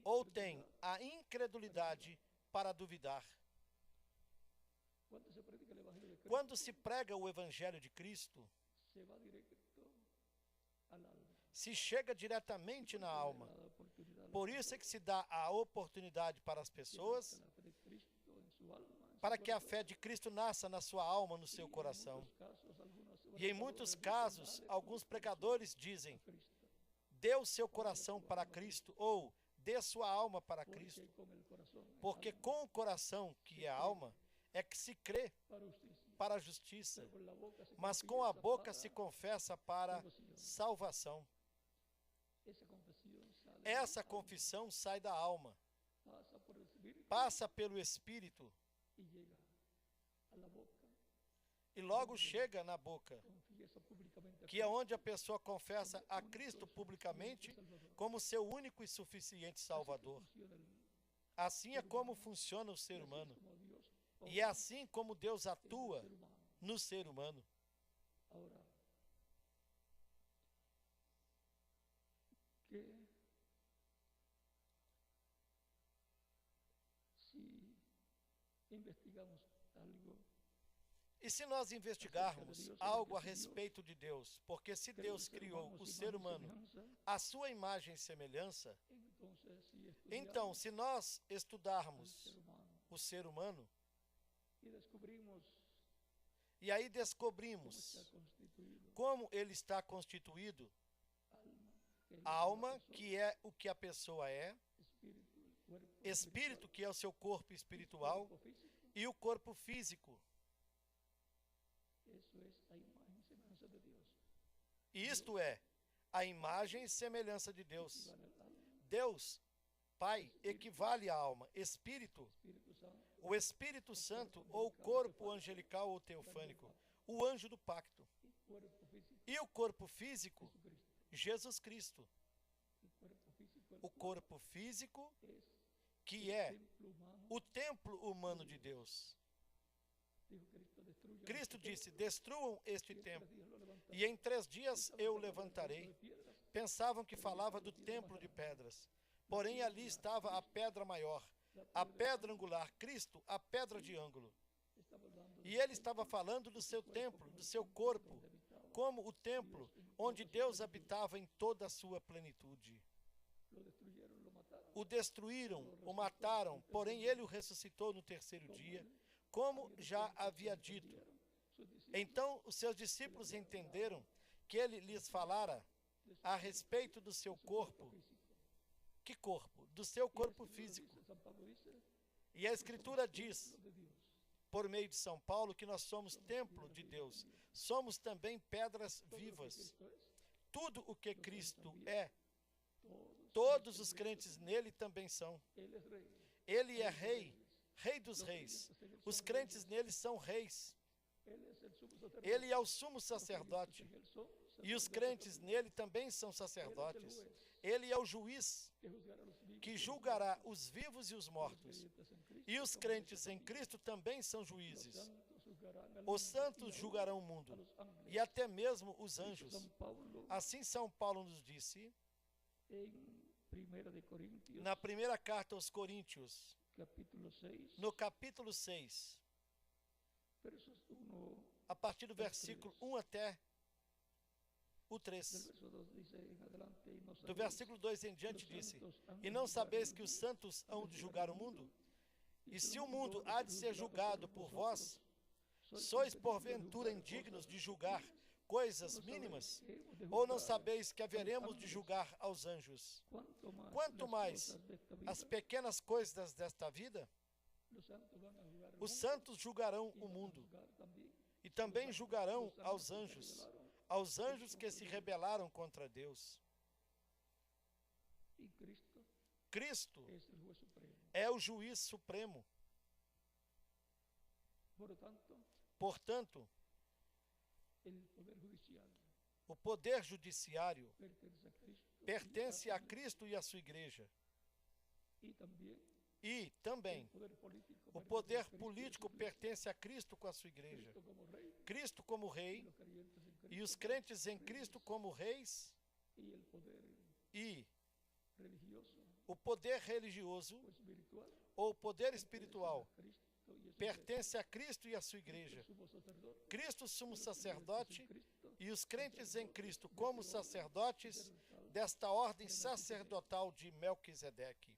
ou tem a incredulidade para duvidar. Quando se prega o Evangelho de Cristo, se chega diretamente na alma. Por isso é que se dá a oportunidade para as pessoas, para que a fé de Cristo nasça na sua alma, no seu coração. E em muitos casos, alguns pregadores dizem: dê o seu coração para Cristo, ou dê sua alma para Cristo. Porque com o coração, que é a alma, é que se crê para a justiça, mas com a boca se confessa para salvação. Essa confissão sai da alma, passa pelo Espírito e logo chega na boca, confiesa públicamente a que é onde a pessoa confessa a Cristo publicamente como seu único e suficiente Salvador. funciona Assim é como funciona o ser humano. como Dios E é assim como Deus atua ser humano. no ser humano. Ahora, que si investigamos algo, E se nós investigarmos algo a respeito de Deus, porque se Deus criou o ser humano à sua imagem e semelhança, entonces si então, estudiamos se nós al estudarmos ser humano o ser humano, y descubrimos e aí cómo descobrimos está constituido como ele está constituído, alma, alma, que é o que a pessoa é, espíritu, cuerpo espírito, que é o seu corpo espiritual, cuerpo físico, e o corpo físico. eso es a imagen y semejanza de Dios. E isto é a imagem e semelhança de Deus. Vale al alma, Deus, Pai, equivale à alma, espírito, Espíritu Santo, o Espírito Santo ou corpo angelical ou teofânico, o anjo do pacto. y cuerpo físico, E o corpo físico, Jesucristo. Jesus Cristo. El cuerpo físico, O corpo físico, es que el é templo humano. o templo humano de Deus. Dijo Cristo, destruyan Cristo este disse: templo, destruam este y en 3 templo, días lo levantaré. e em 3 dias Estaban eu o hablando del levantarei. templo de piedras, Pensavam que falava do templo de pedras, porém ali estava a pedra maior, a pedra angular, Cristo, a pedra de ângulo. estaba hablando E ele estava falando do seu templo, do seu corpo, donde habitaba. como o templo onde Deus habitava em toda a sua plenitude. Lo destruyeron, lo mataron. O destruíram, o mataram, porém ele o ressuscitou no terceiro dia, como já havia dito. Sus discípulos Então os seus discípulos entenderam que ele lhes falara a respeito do seu corpo. físico. Que corpo? Do seu corpo Y el físico. Dice, San Pablo dice, E a Escritura diz, lo de Dios. por meio de São Paulo, que nós somos templo de Deus. Somos também pedras Todo lo que vivas. Cristo es, Tudo o que Cristo é, todos todos os crentes nele também são. Él es rey. Ele é rei, rei dos reis. Os crentes nele são reis. Él es el sumo sacerdote. Ele é o sumo sacerdote. Es el sumo E os sacerdote crentes nele também são sacerdotes. Ele é o juiz que juzgará a los vivos que julgará os vivos e os mortos. creyentes en Cristo. E os crentes em Cristo também são juízes. Santos juzgarán al Os mundo santos y julgarão o a mundo, los ángeles. e até mesmo os anjos. San Pablo Assim São Paulo nos disse en Primera de Corintios, na primeira carta aos Coríntios, capítulo 6, no capítulo 6, versos 1, a partir do versículo 1 até o del 3. verso 2 dice en adelante, y no Do sabéis versículo 2 em que diante los disse: santos han E de não juzgar sabeis el que os mundo, santos hão de julgar o mundo? y E si se el o mundo mundo há de ser julgado por vós, sois porventura indignos de julgar coisas mínimas? Ou não sabeis que haveremos de julgar aos anjos? Quanto mais as pequenas coisas desta vida, os santos julgarão o mundo, e também julgarão aos anjos que se rebelaram contra Deus. Y Cristo Cristo es el juez supremo. é o juiz supremo. Por lo tanto, Portanto, el poder judicial o poder judiciário pertenece a Cristo pertence a Cristo e à sua igreja. y también E também o poder político pertence a Cristo com a sua igreja. Cristo como rey, Cristo como rei los creyentes en Cristo e os crentes em Cristo como reis, y el poder e religioso o poder religioso o espiritual ou poder espiritual Cristo y pertence a Cristo e à sua igreja. sumo sacerdote Cristo, sumo sacerdote, Cristo e os crentes em Cristo como sacerdotes desta ordem sacerdotal de Melquisedeque.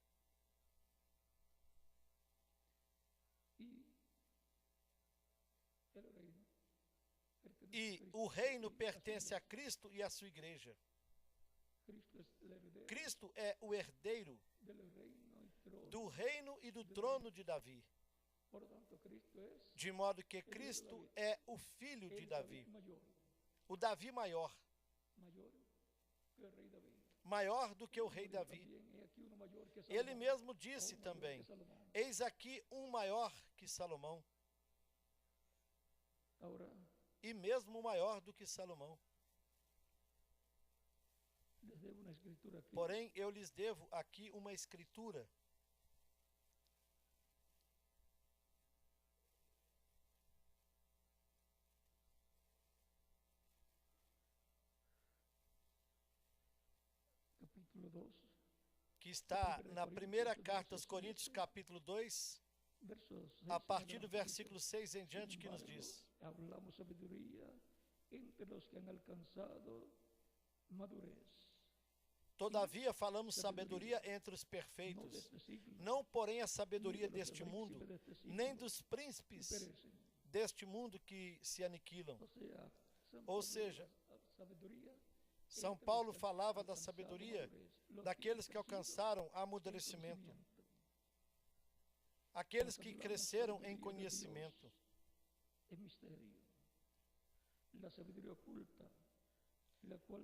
y el reino pertenece E a o Cristo reino y a su pertence a iglesia. Cristo e à sua igreja. Cristo es el heredero Cristo é o herdeiro del reino y trono. do reino e do trono de Davi, Por lo tanto, Cristo es de modo que Cristo é o filho de el Davi, mayor, o Davi maior, mayor que el rey David. maior do que o rei Davi. También he aquí uno mayor que Ele Salomón, mesmo disse o mayor também: que Salomón. Eis aqui um maior que Salomão. Ahora, e mesmo maior do que Salomão. les debo una escritura aquí. Porém, eu lhes devo aqui uma escritura. Capítulo 2, Que está na primeira carta aos Coríntios, capítulo 2, versos 6 a en partir do adelante. versículo 6 em diante, que nos Sin diz: embargo, hablamos sabiduría entre los que han alcanzado madurez. Todavia falamos sabedoria entre os No perfeitos, de este siglo, não porém a ni sabedoria de los deste príncipes mundo, de este siglo nem dos que príncipes perecen. deste mundo que se aniquilam. Ou Ou seja, seja, São Paulo falava da sabedoria daqueles que alcançaram amadurecimento, aqueles que cresceram em conhecimento.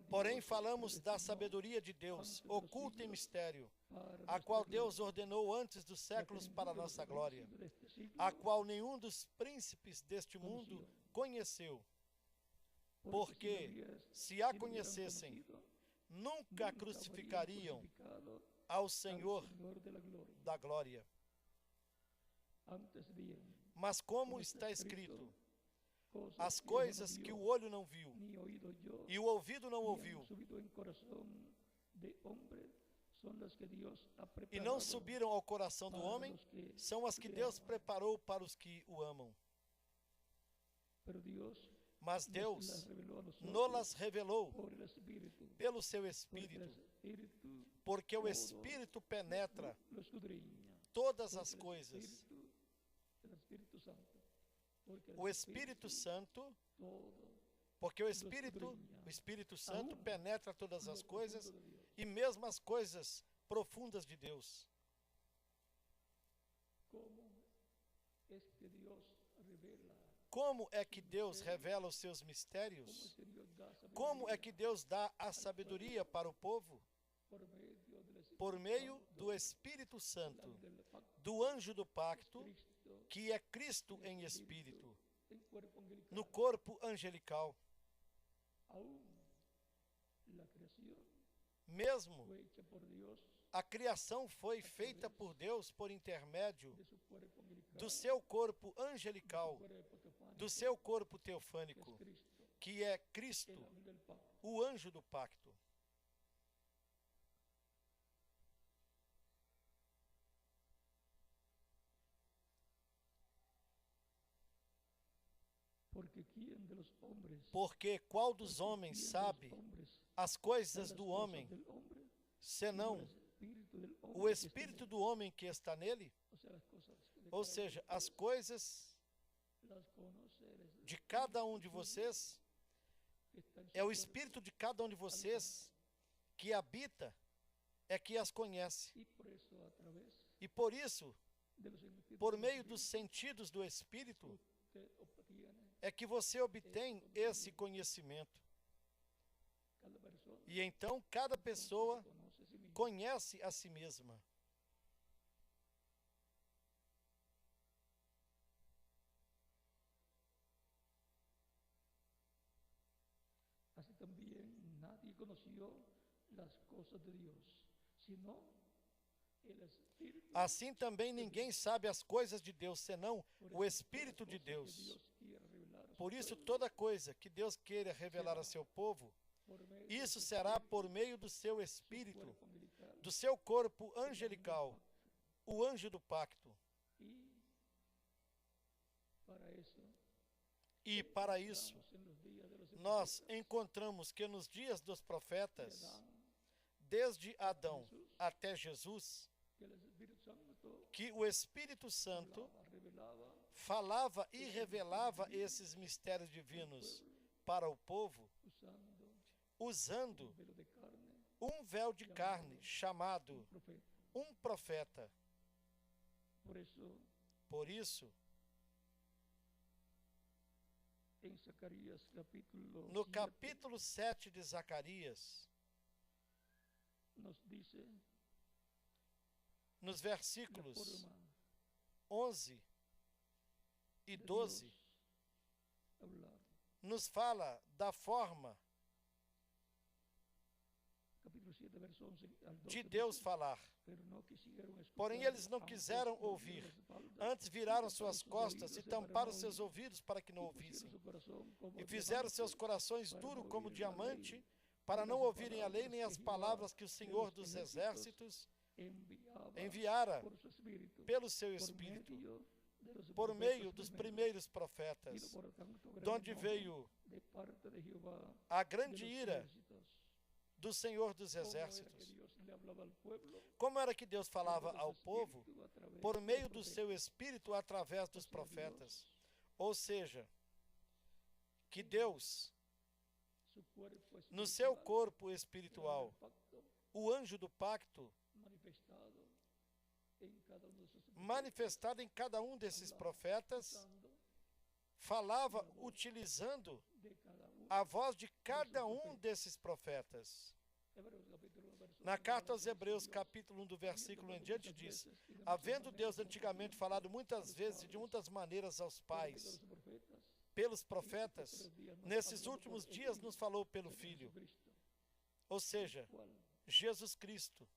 Porém, falamos da sabedoria de Deus, oculta em mistério, a qual Deus ordenou antes dos séculos para a nossa glória, a qual nenhum dos príncipes deste mundo conheceu. Porque, se a conhecessem, nunca crucificariam ao Senhor da glória. Mas como está escrito, as coisas que o olho não viu e o ouvido não ouviu e não subiram ao coração do homem, são as que Deus preparou para os que o amam. Mas Deus nos-las revelou pelo seu Espírito, porque o Espírito penetra todas as coisas. O Espírito Santo, porque o Espírito Santo penetra todas as coisas e mesmo as coisas profundas de Deus. Como é que Deus revela os seus mistérios? Como é que Deus dá a sabedoria para o povo? Por meio do Espírito Santo, do anjo do pacto, que é Cristo em espírito, no corpo angelical. Mesmo a criação foi feita por Deus por intermédio do seu corpo angelical, do seu corpo teofânico, que é Cristo, o anjo do pacto. Porque qual dos homens sabe as coisas do homem, senão o espírito do homem que está nele? Ou seja, as coisas de cada um de vocês, é o espírito de cada um de vocês que habita, é que as conhece. E por isso, por meio dos sentidos do Espírito, é que você obtém esse conhecimento. E então cada pessoa conhece a si mesma. Así también nadie conoció las cosas de Dios, sino el Espíritu. Assim também ninguém sabe as coisas de Deus, senão o Espírito de Deus. Por isso, toda coisa que Deus queira revelar a seu povo, isso será por meio do seu Espírito, do seu corpo angelical, o anjo do pacto. E para isso, nós encontramos que nos dias dos profetas, desde Adão até Jesus, que o Espírito Santo falava e revelava esses mistérios divinos para o povo, usando um véu de carne chamado um profeta. Por isso, no capítulo 7 de Zacarias, nos versículos 11 e 12, hablar. nos fala da forma Capítulo 7, verso 11 al 12 de Deus dice, falar. pero no quisieron escuchar, Porém, eles não antes quiseram volvieron ouvir. las espaldas, Antes y viraram taparon suas sus costas oídos, e para tamparam no seus oír, ouvidos para que não y ouvissem. pusieron su corazón como E de fizeram seus diamante, corações para duros no como oír la diamante, ley, para y não las ouvirem a lei nem as palavras que o Senhor dos exércitos enviara por su espíritu, pelo seu por Espírito, medio de los por meio dos primeros. primeiros Vino, profetas, por tanto, de gran onde enojo veio de parte de Jehová a de grande los ira ejércitos. do Senhor dos ¿Cómo era que exércitos. Dios le hablaba al pueblo? Como era que Deus Por falava medio de ao su povo? espíritu, a través Por de meio los do profetas. seu Espírito através dos O sea, profetas. Dios, Ou seja, que Deus, su cuerpo no seu espiritual, corpo era espiritual, el pacto o anjo do pacto, manifestado en cada uno de manifestado em cada um desses sus profetas, profetas, usando falava utilizando de cada uno. a voz de cada um desses profetas. Hebreos capítulo 1, verso Na 1, carta aos Dios, Hebreus, capítulo 1, do versículo em diante, muchas diz: veces y de havendo muchas Deus maneras antigamente por falado tiempo muitas a los vezes e de padres, muitas maneiras aos por medio de pais, los profetas, pelos en profetas, estos días nos nesses habló últimos por el dias Hijo nos falou de pelo Filho, Jesucristo, ou seja, cual Jesus Cristo,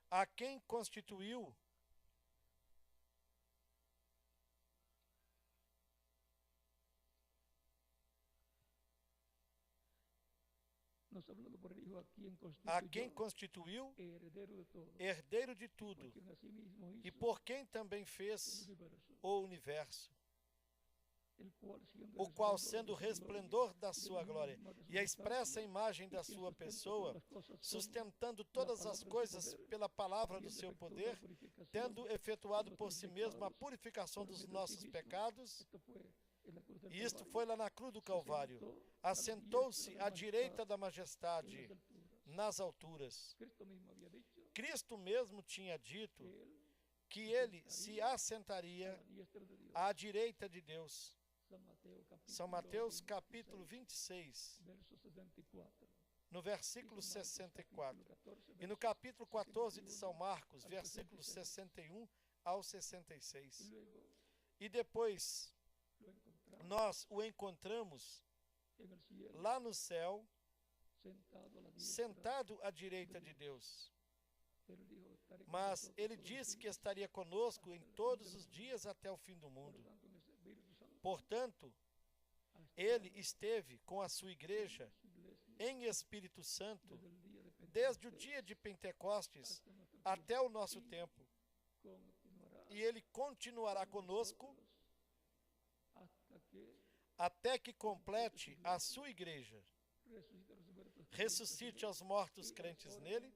a quem constituiu nos habló por el Hijo, a quem constituiu heredero de todo, herdeiro de por tudo, quien asimismo e hizo por quem também el fez universo, o universo, o o qual, sendo o resplendor da sua glória e a expressa imagem da sua pessoa, sustentando todas as coisas pela palavra do seu poder, tendo efetuado por si mesmo a purificação dos nossos pecados, e isto foi lá na cruz do Calvário, assentou-se à direita da majestade nas alturas. Cristo mesmo tinha dito que ele se assentaria à direita de Deus. São Mateus capítulo 26, no versículo 64. E no capítulo 14 de São Marcos, versículos 61 ao 66. E depois nós o encontramos lá no céu, sentado à direita de Deus. Mas ele disse que estaria conosco em todos os dias até o fim do mundo. Portanto, ele esteve com a sua igreja em Espírito Santo desde o dia de Pentecostes até o nosso tempo. E ele continuará conosco até que complete a sua igreja, ressuscite aos mortos crentes nele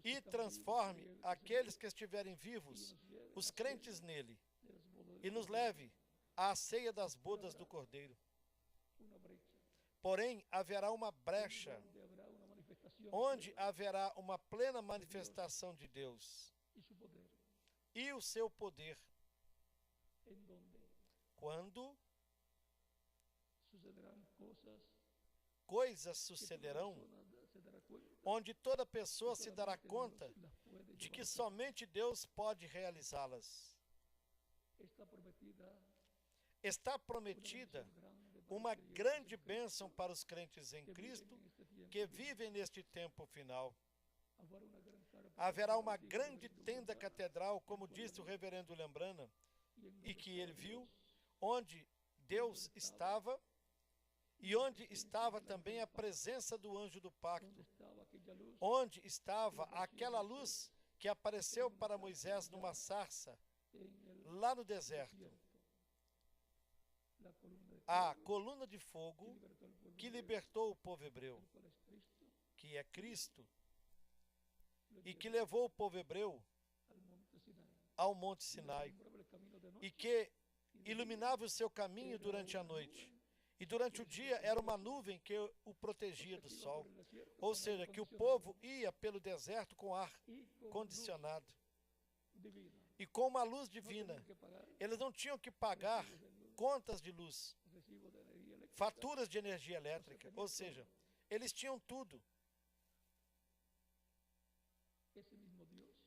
e transforme aqueles que estiverem vivos, os crentes nele, e nos leve à ceia das bodas do Cordeiro. Porém, haverá uma brecha, onde haverá uma plena manifestação de Deus e o seu poder, quando coisas sucederão, onde toda pessoa se dará conta de que somente Deus pode realizá-las. Está prometida uma grande bênção para os crentes em Cristo que vivem neste tempo final. Haverá uma grande tenda catedral, como disse o reverendo Lembrana, e que ele viu, onde Deus estava e onde estava também a presença do anjo do pacto, onde estava aquela luz que apareceu para Moisés numa sarça, lá no deserto. A coluna de fogo que libertou o povo hebreu, que é Cristo, e que levou o povo hebreu ao Monte Sinai, e que iluminava o seu caminho durante a noite. E durante o dia era uma nuvem que o protegia do sol. Ou seja, que o povo ia pelo deserto com ar condicionado e com uma luz divina. Eles não tinham que pagar contas de luz, faturas de energia elétrica. Ou seja, eles tinham tudo.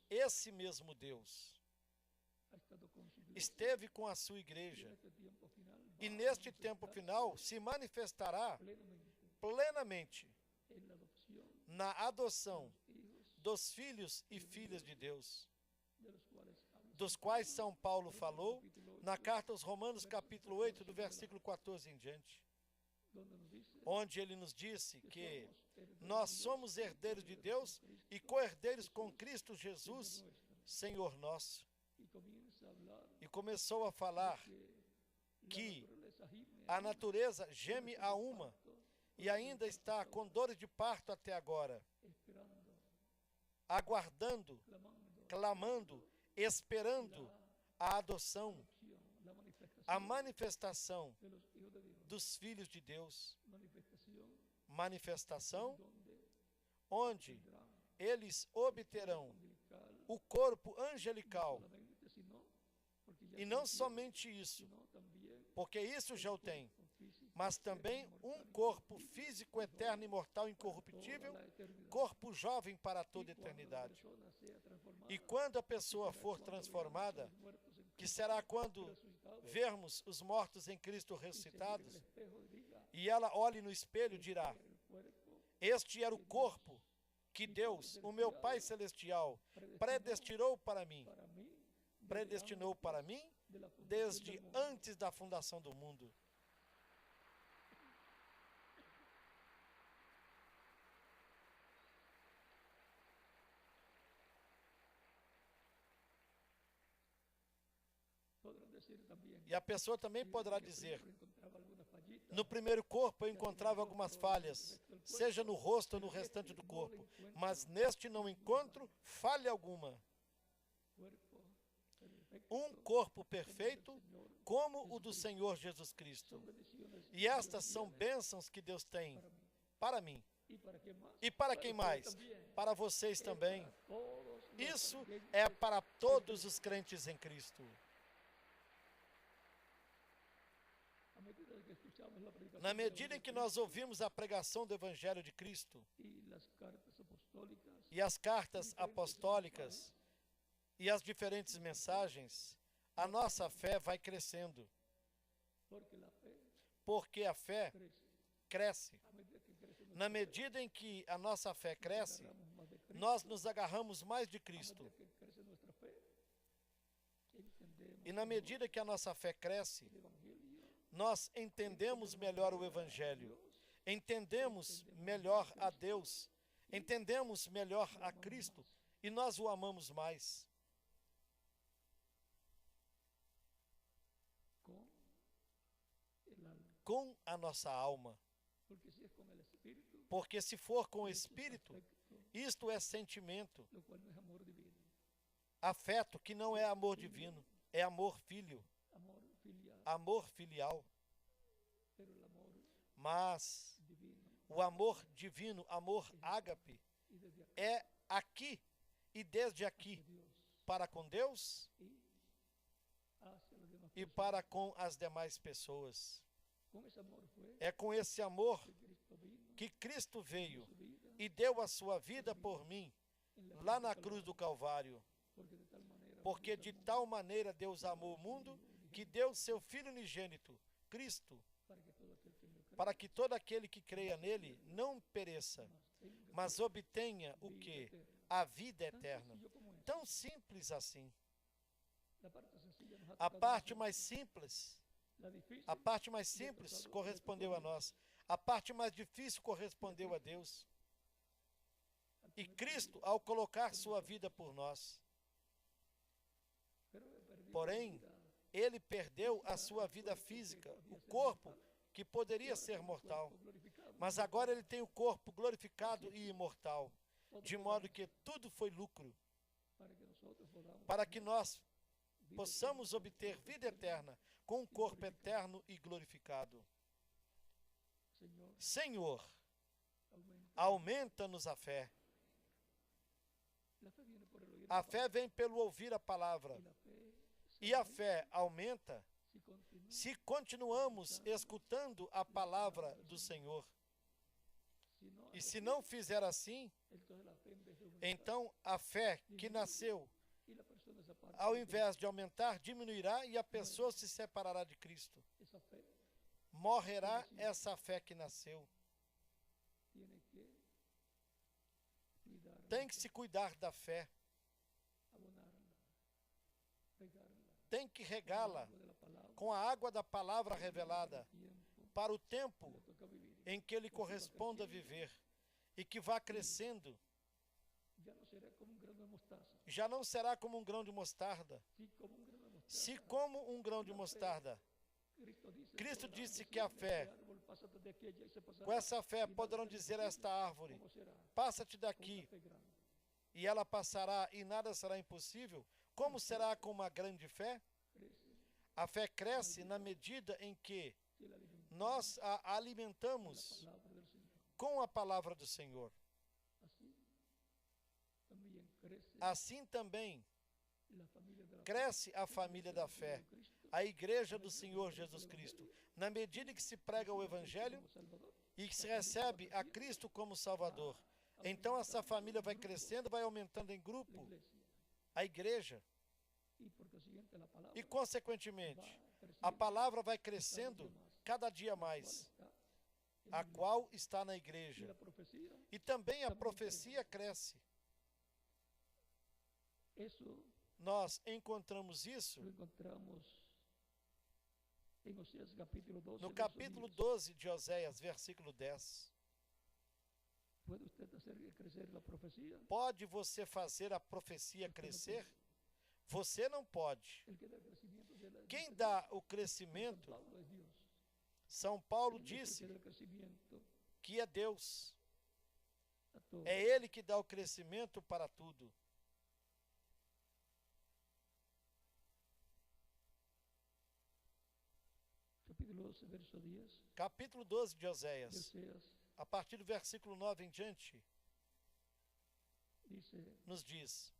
Esse mesmo Deus esteve com a sua igreja E neste tempo final se manifestará plenamente na adoção dos filhos e filhas de Deus, dos quais São Paulo falou na carta aos Romanos, capítulo 8, do versículo 14 em diante, onde ele nos disse que nós somos herdeiros de Deus e co-herdeiros com Cristo Jesus, Senhor nosso. E começou a falar que a natureza geme a uma e ainda está com dores de parto até agora, aguardando, clamando, esperando a adoção, a manifestação dos filhos de Deus. Manifestação onde eles obterão o corpo angelical. E não somente isso, porque isso já o tem, mas também um corpo físico, eterno, imortal, incorruptível, corpo jovem para toda a eternidade. E quando a pessoa for transformada, que será quando vermos os mortos em Cristo ressuscitados, e ela olhe no espelho e dirá: este era o corpo que Deus, o meu Pai Celestial, predestinou para mim desde antes da fundação do mundo. E a pessoa também poderá dizer: no primeiro corpo eu encontrava algumas falhas, seja no rosto ou no restante do corpo, mas neste não encontro falha alguma. Um corpo perfeito como o do Senhor Jesus Cristo. E estas são bênçãos que Deus tem para mim. E para quem mais? Para vocês também. Isso é para todos os crentes em Cristo. Na medida em que nós ouvimos a pregação do Evangelho de Cristo e as cartas apostólicas e as diferentes mensagens, a nossa fé vai crescendo. Porque a fé cresce. Na medida em que a nossa fé cresce, nós nos agarramos mais de Cristo. E na medida que a nossa fé cresce, nós entendemos melhor o Evangelho, entendemos melhor a Deus, entendemos melhor a Cristo e nós o amamos mais. Com a nossa alma. Porque se for com o Espírito, isto é sentimento. Afeto, que não é amor divino, é amor filho. Amor filial. Mas o amor divino, amor ágape, é aqui e desde aqui, para com Deus e para com as demais pessoas. É com esse amor que Cristo veio e deu a sua vida por mim, lá na cruz do Calvário. Porque de tal maneira Deus amou o mundo, que deu seu Filho unigênito, Cristo, para que todo aquele que creia nele não pereça, mas obtenha o quê? A vida eterna. Tão simples assim. A parte mais simples correspondeu a nós. A parte mais difícil correspondeu a Deus. E Cristo, ao colocar sua vida por nós, porém, ele perdeu a sua vida física, o corpo que poderia ser mortal. Mas agora ele tem o corpo glorificado e imortal, de modo que tudo foi lucro, para que nós possamos obter vida eterna com um corpo eterno e glorificado. Senhor, aumenta-nos a fé. A fé vem pelo ouvir a palavra. E a fé aumenta se continuamos escutando a palavra do Senhor. E se não fizer assim, então a fé que nasceu, ao invés de aumentar, diminuirá e a pessoa se separará de Cristo. morrerá essa fé que nasceu. Tiene que cuidar, Tem que se cuidar da fé. abonarla, regarla, Tem que regá-la agua de la palabra, com a água da palavra revelada tiempo para o que tempo le toca vivir. em que ele corresponda a viver e que vá crescendo. Ya no será como un grano de mostaza, Já não será como um grão de mostarda. sí como un grano de mostaza. Se como um grão de mostarda, Cristo disse que a fé, com essa fé poderão dizer a esta árvore, passa-te daqui, e ela passará e nada será impossível. Como será com uma grande fé? A fé cresce na medida em que nós a alimentamos com a palavra do Senhor. Assim também cresce a família da fé, a igreja do Senhor Jesus Cristo, na medida que se prega o Evangelho e que se recebe a Cristo como Salvador. Então essa família vai crescendo, vai aumentando em grupo, a igreja, e consequentemente a palavra vai crescendo cada dia mais, a qual está na igreja. E também a profecia cresce. Nós encontramos isso no capítulo 12 de Oséias, versículo 10. Pode você fazer a profecia crescer? Você não pode. Quem dá o crescimento? São Paulo disse que é Deus. É Ele que dá o crescimento para tudo. Capítulo 12 de Oséias, a partir do versículo 9 em diante, nos diz: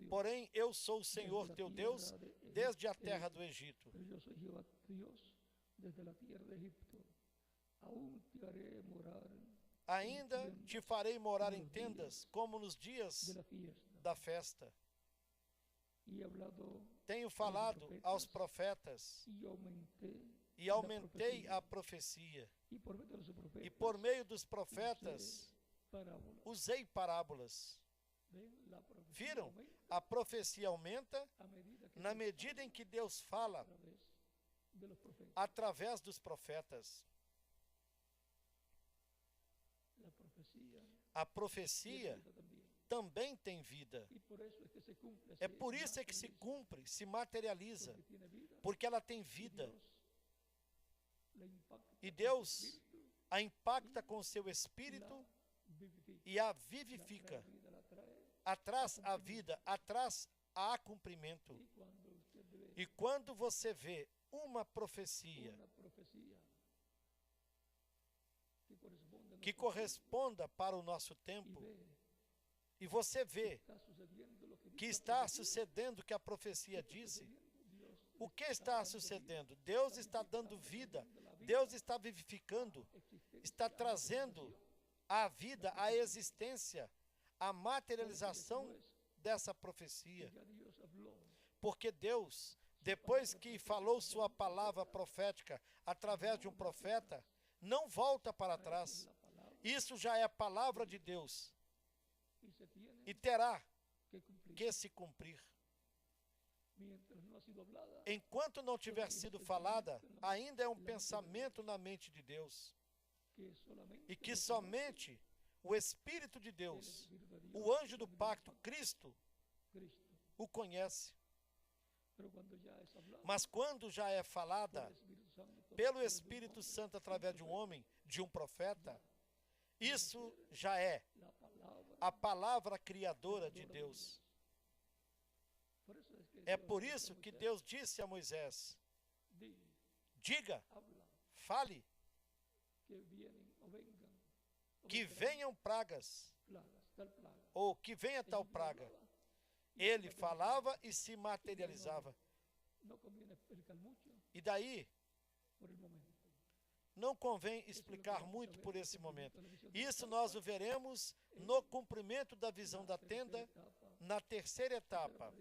porém eu sou o Senhor teu Deus desde a terra do Egito. Ainda te farei morar em tendas, como nos dias da festa. Tenho falado aos profetas e aumentei a profecia. E por meio dos profetas usei parábolas. Viram? A profecia aumenta na medida em que Deus fala através dos profetas. A profecia também tem vida. É por isso que se cumpre, se materializa, porque ela tem vida. E Deus a impacta com seu espírito e a vivifica. Atrás a vida, atrás há cumprimento. E quando você vê uma profecia que corresponda para o nosso tempo, e você vê que está sucedendo o que a profecia disse, o que está sucedendo? Deus está dando vida, Deus está vivificando, está trazendo a vida, a existência, a materialização dessa profecia. Porque Deus, depois que falou sua palavra profética através de um profeta, não volta para trás. Isso já é a palavra de Deus e terá que se cumprir. Enquanto não tiver sido falada, ainda é um pensamento na mente de Deus. E que somente o Espírito de Deus, o anjo do pacto, Cristo, o conhece. Mas quando já é falada pelo Espírito Santo através de um homem, de um profeta, isso já é a palavra criadora de Deus. É por isso que Deus disse a Moisés: diga, fale, que venham pragas, ou que venha tal praga. Ele falava e se materializava. E daí, não convém explicar muito por esse momento. Isso nós o veremos no cumprimento da visão da tenda na terceira etapa,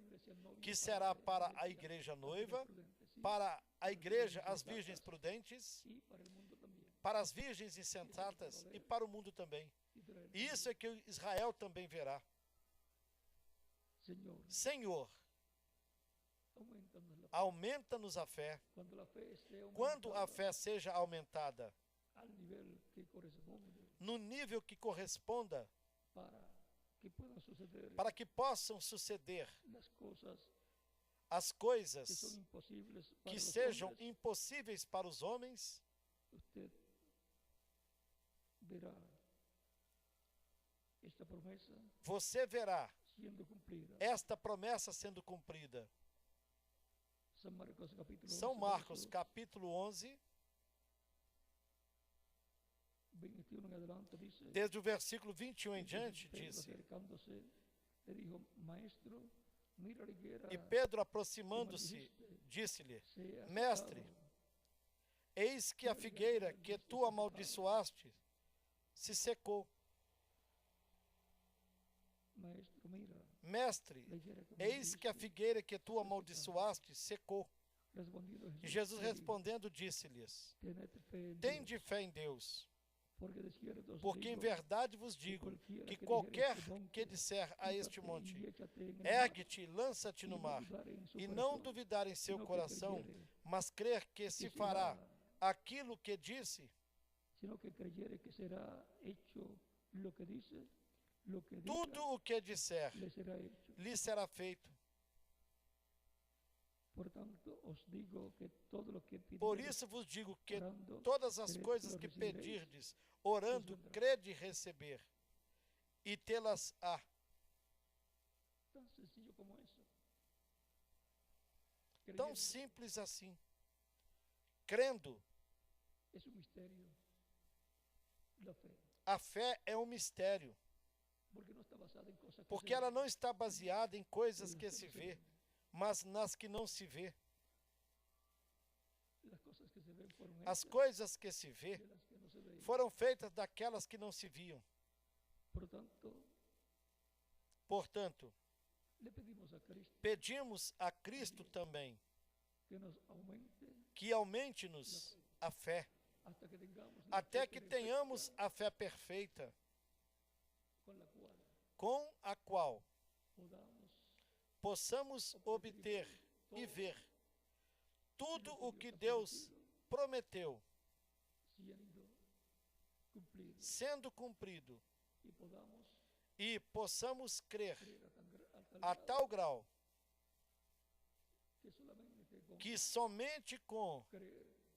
que será para a igreja noiva, para a igreja, as virgens prudentes, para as virgens insensatas e para o mundo também. Isso é que Israel também verá. Senhor, aumenta-nos a fé. Quando a fé seja aumentada no nível que corresponda, para que possam suceder as coisas que sejam impossíveis para os homens, você verá esta promessa sendo cumprida. São Marcos, capítulo 11, desde o versículo 21 em diante, disse: E Pedro, aproximando-se, disse-lhe: Mestre, eis que a figueira que tu amaldiçoaste se secou. Mestre, eis que a figueira que tu amaldiçoaste secou. E Jesus respondendo disse-lhes: Tende fé em Deus, porque em verdade vos digo que qualquer que disser a este monte, ergue-te, lança-te no mar, e não duvidar em seu coração, mas crer que se fará aquilo que disse, tudo o que disser lhe será feito. Por isso vos digo que todas as coisas que pedirdes, orando, crede receber, e tê-las-á. Tão simples assim. Crendo. A fé é um mistério. Porque ela não está baseada em coisas que se vê, mas nas que não se vê. As coisas que se vê foram feitas daquelas que não se viam. Portanto, pedimos a Cristo também que aumente-nos a fé, até que tenhamos a fé perfeita, com a qual possamos obter e ver tudo o que Deus prometeu sendo cumprido, e possamos crer a tal grau que somente com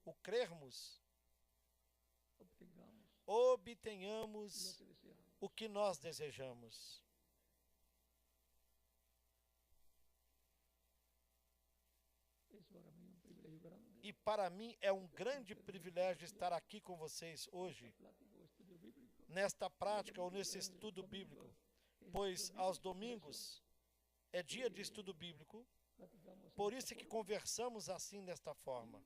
o crermos obtenhamos o que nós desejamos. E para mim é um grande privilégio estar aqui com vocês hoje, nesta prática ou nesse estudo bíblico, pois aos domingos é dia de estudo bíblico, por isso é que conversamos assim desta forma.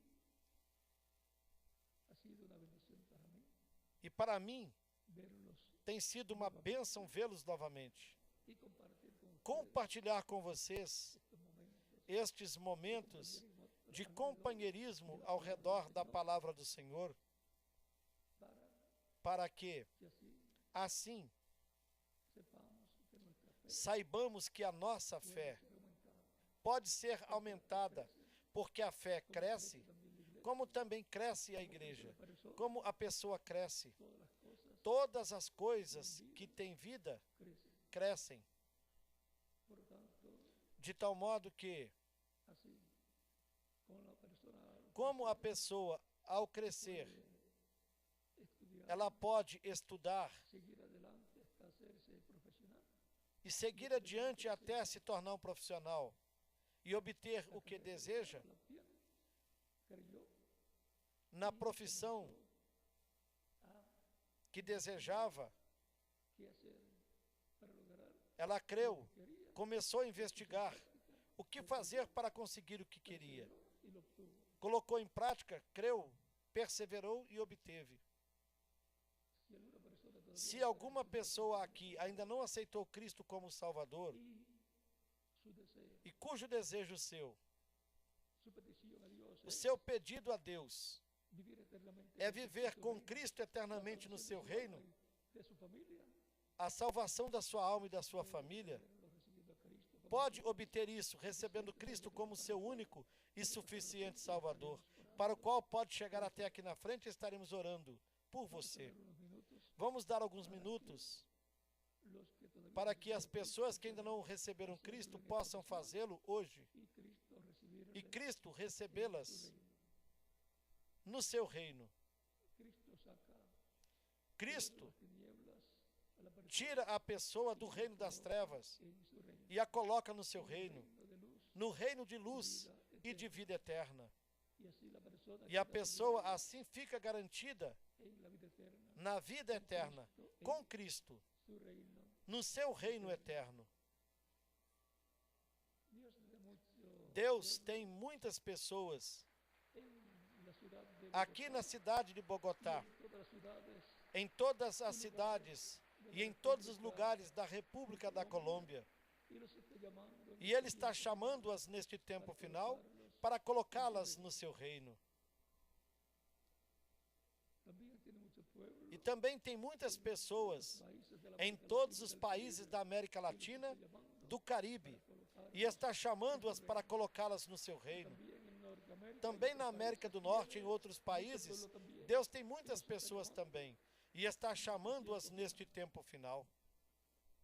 E para mim tem sido uma bênção vê-los novamente, compartilhar com vocês estes momentos de companheirismo ao redor da palavra do Senhor, para que, assim, saibamos que a nossa fé pode ser aumentada, porque a fé cresce, como também cresce a igreja, como a pessoa cresce. Todas as coisas que têm vida crescem, de tal modo que, como a pessoa, ao crescer, ela pode estudar e seguir adiante até se tornar um profissional e obter o que deseja na profissão que desejava. Ela creu, começou a investigar o que fazer para conseguir o que queria. Colocou em prática, creu, perseverou e obteve. Se alguma pessoa aqui ainda não aceitou Cristo como Salvador e cujo desejo seu, su petición a Dios o es seu pedido a Deus, vivir eternamente é con viver Cristo com en su Cristo eternamente no seu reino, reino, de su familia, a salvação da sua alma e da sua família, haberlo recibido a Cristo como pode obter isso recebendo Cristo como seu único e suficiente Salvador, para o qual pode chegar até aqui na frente e estaremos orando por você. unos minutos. Vamos dar alguns minutos Los que todavía para que as pessoas que ainda não receberam Cristo possam fazê-lo hoje y Cristo recibir e Cristo recebê-las no seu reino. Cristo saca Cristo las tinieblas a la persona tira a pessoa do reino das trevas en su reino, e a coloca no seu reino, reino de luz, no reino de luz e de vida eterna. y así la persona E a queda pessoa assim fica garantida en la vida eterna, na vida eterna com Cristo, su reino. no seu reino eterno. Dios tiene mucho Deus tem muitas pessoas en la ciudad de aqui na cidade de Bogotá, todas las ciudades em todas as cidades e em todos os lugares da República da Colômbia. y los está llamando en E Ele está chamando-as neste tempo final para colocá-las no seu reino. también tiene muchos pueblos, E também tem muitas pessoas países de la em todos os países da América Latina, do Caribe, e está chamando-as para colocá-las no seu reino. también en Norteamérica, Também na América do Norte, em outros países, Deus tem muitas pessoas também, e está chamando-as neste tempo final.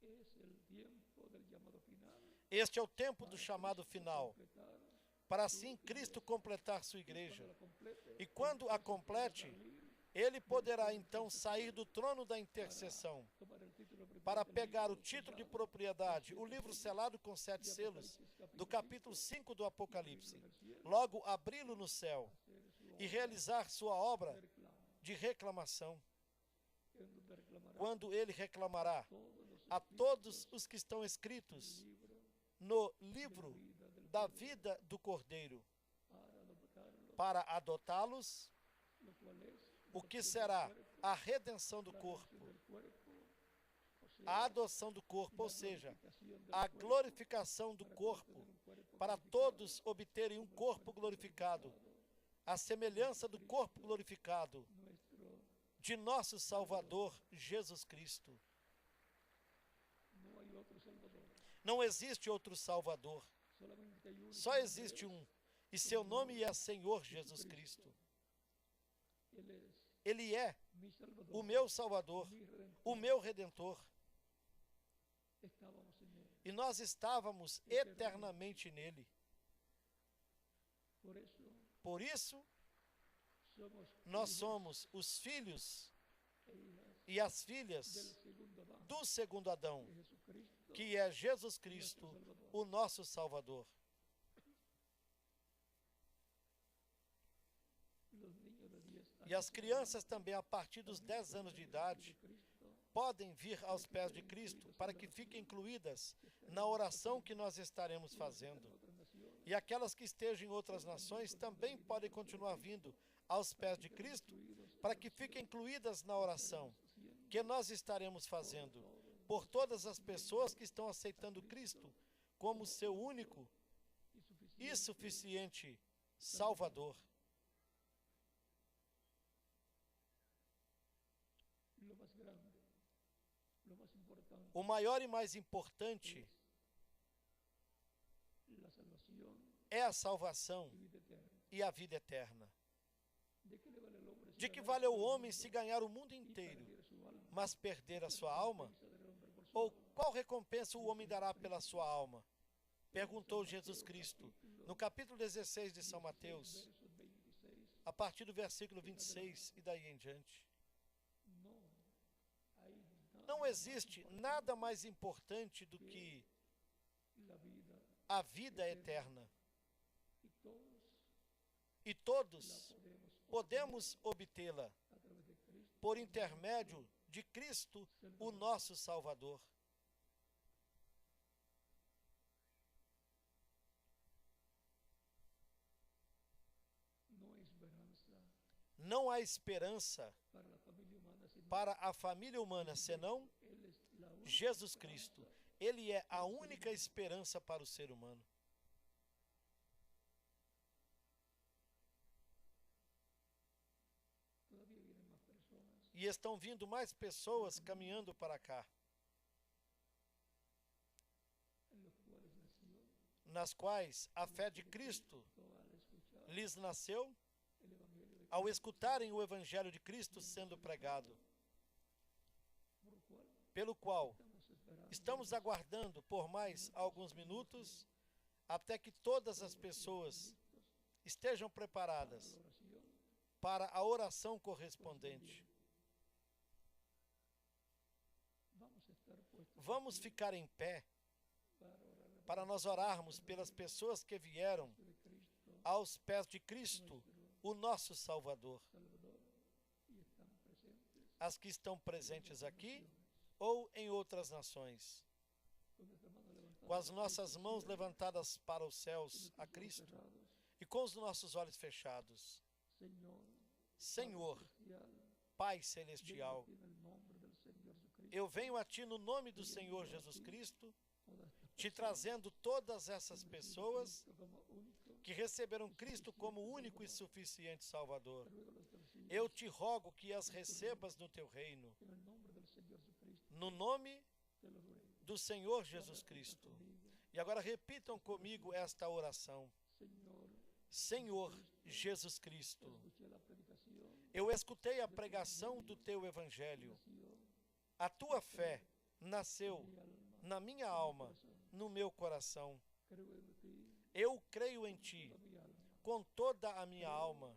es el tiempo del llamado final, Este é o tempo do chamado final, completar, para assim Cristo completar sua igreja. la complete, E quando a complete, Ele poderá então sair do trono da intercessão tomar el título para pegar o título de propriedade, o livro selado com 7 selos, do capítulo 5 do Apocalipse, logo abri-lo no céu e realizar sua obra de reclamação, en donde reclamará quando Ele reclamará todos los a todos os que estão escritos libros no livro vida del da vida do Cordeiro, para adoptarlo, para adotá-los, lo cual es o que será a redenção do corpo, del cuerpo, o sea, a adoção do corpo, ou seja, glorificación del a glorificação do corpo, para todos obterem um corpo glorificado, a semelhança do corpo glorificado nuestro. de nosso Salvador Jesus Cristo. No hay otro Salvador, Não existe outro Salvador, solamente hay uno. só existe um, e seu nome é Senhor Jesus Cristo. Él es Ele é mi Salvador, o meu Salvador, mi Redentor. o meu Redentor, Estábamos en él. e nós estávamos eternamente nele. Por eso Por isso, somos nós hijos somos os filhos e hijas e as del filhas segundo Adán, do segundo Adão, de Jesucristo, que é Jesus Cristo, o nosso Salvador. los niños de 10 E as crianças também, a partir dos 10 anos de idade, Cristo, podem vir aos pés de Cristo para que fiquem incluídas na oração que nós estaremos fazendo. otras naciones, E aquelas que estejam em outras nações também podem continuar vindo aos pés de Cristo para que fiquem incluídas na oração que nós estaremos fazendo por todas as pessoas que estão aceitando Cristo como seu único e suficiente Salvador. lo más grande, lo más importante, O maior e mais importante la salvación é a salvação y vida eterna. e a vida eterna. ¿De qué le vale al hombre si De que ganar vale o todo el homem mundo se ganhar o mundo y inteiro, perder su alma? mas perder a sua alma? Recompensa del hombre por su Ou alma. qual recompensa o homem dará pela sua alma? Perguntou Jesus Cristo, no capítulo 16 de São Mateus, Versos 26, a partir do versículo 26 e daí em diante. no hay Não nada existe nada mais importante do que la vida a vida eterna. y todos E todos la podemos podemos obtê-la a través de Cristo. por intermédio de Cristo, o nosso Salvador. No hay esperanza Não há esperança para la familia humana sin para a família humana senão Él es la única Jesus Cristo. Ele é a única esperança para o ser humano. Todavía vienen más personas E estão vindo mais pessoas caminhando para cá, en los cuales nació nas quais a fé de Cristo al escuchar lhes nasceu el Evangelio de ao escutarem o Evangelho de Cristo sendo pregado, por lo cual pelo qual estamos esperando estamos aguardando por mais alguns minutos até que todas as pessoas estejam preparadas la oración. para a oração correspondente. Vamos a estar puestos Vamos ficar em pé para orar para nós orarmos pelas pessoas que vieram de Cristo aos pés de Cristo, o nosso Salvador, Salvador y están presentes as que estão presentes aqui ou em outras nações, con nuestra mano levantada com as nossas mãos levantadas para os céus a Cristo cerrados. e com os nossos olhos fechados. Señor, Senhor, celestial, Pai Celestial, en el nombre del Señor Jesucristo, eu venho a Ti no nome do Senhor Jesus Cristo, todas estas te trazendo todas essas pessoas personas como único, que receberam Cristo como único e suficiente Salvador. ruego los recibas Eu te rogo que as recebas no Teu reino, en el nombre del Señor Jesucristo, no nome te lo ruego. do Senhor Jesus Cristo. E agora repitam comigo esta oração. Señor, Senhor Jesus Cristo, escuché la predicación, eu escutei a pregação do Teu Evangelho. nació A Tua fé nasceu mi alma, na minha alma, no meu coração. creo en ti, Eu creio em Ti toda mi alma, com toda a minha alma.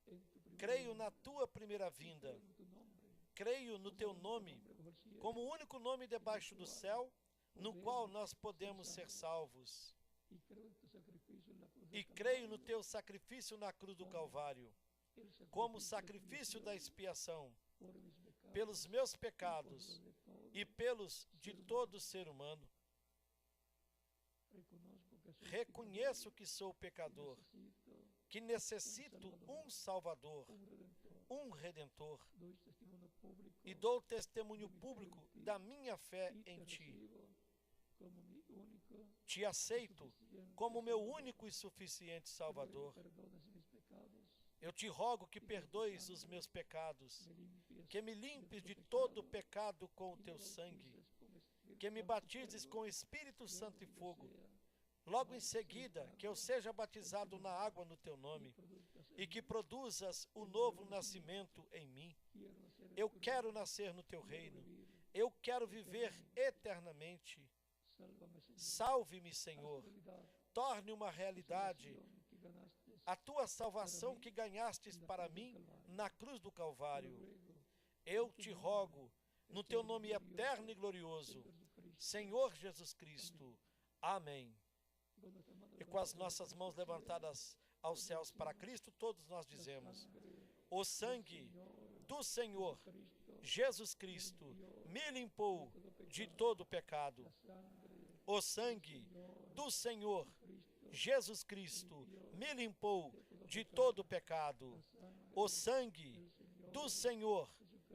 en tu primer Creio na Tua primeira vinda. en tu nombre, Creio no Teu nome nombre bajo el cielo, como o único nome debaixo do céu no qual nós podemos ser salvos. y creo en tu sacrificio en la cruz E del creio no Calvario, Teu sacrifício na cruz do Calvário, el como sacrificio sacrifício da expiação por mis pecados, pelos meus por pecados los de todos. e pelos de todo ser humano. Reconozco que soy Reconheço que sou pecador, necesito que necessito um Salvador, un redentor. um Redentor, Doy testimonio público e dou testemunho público da minha fé y em te Ti. recibo como mi único Te aceito suficiente como meu Salvador. único e suficiente Te ruego Salvador. que perdones mis pecados, Eu te rogo que perdoes os meus pecados, me limpies que me limpes de todo pecado com o Teu sangue, que me batizes com Espírito Santo e fogo. Logo em seguida, que eu seja batizado na água no Teu nome e que produzas o novo nascimento em mim. Eu quero nascer no Teu reino. Eu quero viver eternamente. Salve-me, Senhor. Torne uma realidade a Tua salvação que ganhastes para mim na cruz do Calvário. Eu te rogo, no Teu nome eterno e glorioso, Senhor Jesus Cristo. Amém. E com as nossas mãos levantadas aos céus para Cristo, todos nós dizemos: o sangue do Senhor Jesus Cristo me limpou de todo pecado. O sangue do Senhor Jesus Cristo me limpou de todo pecado. O sangue do Senhor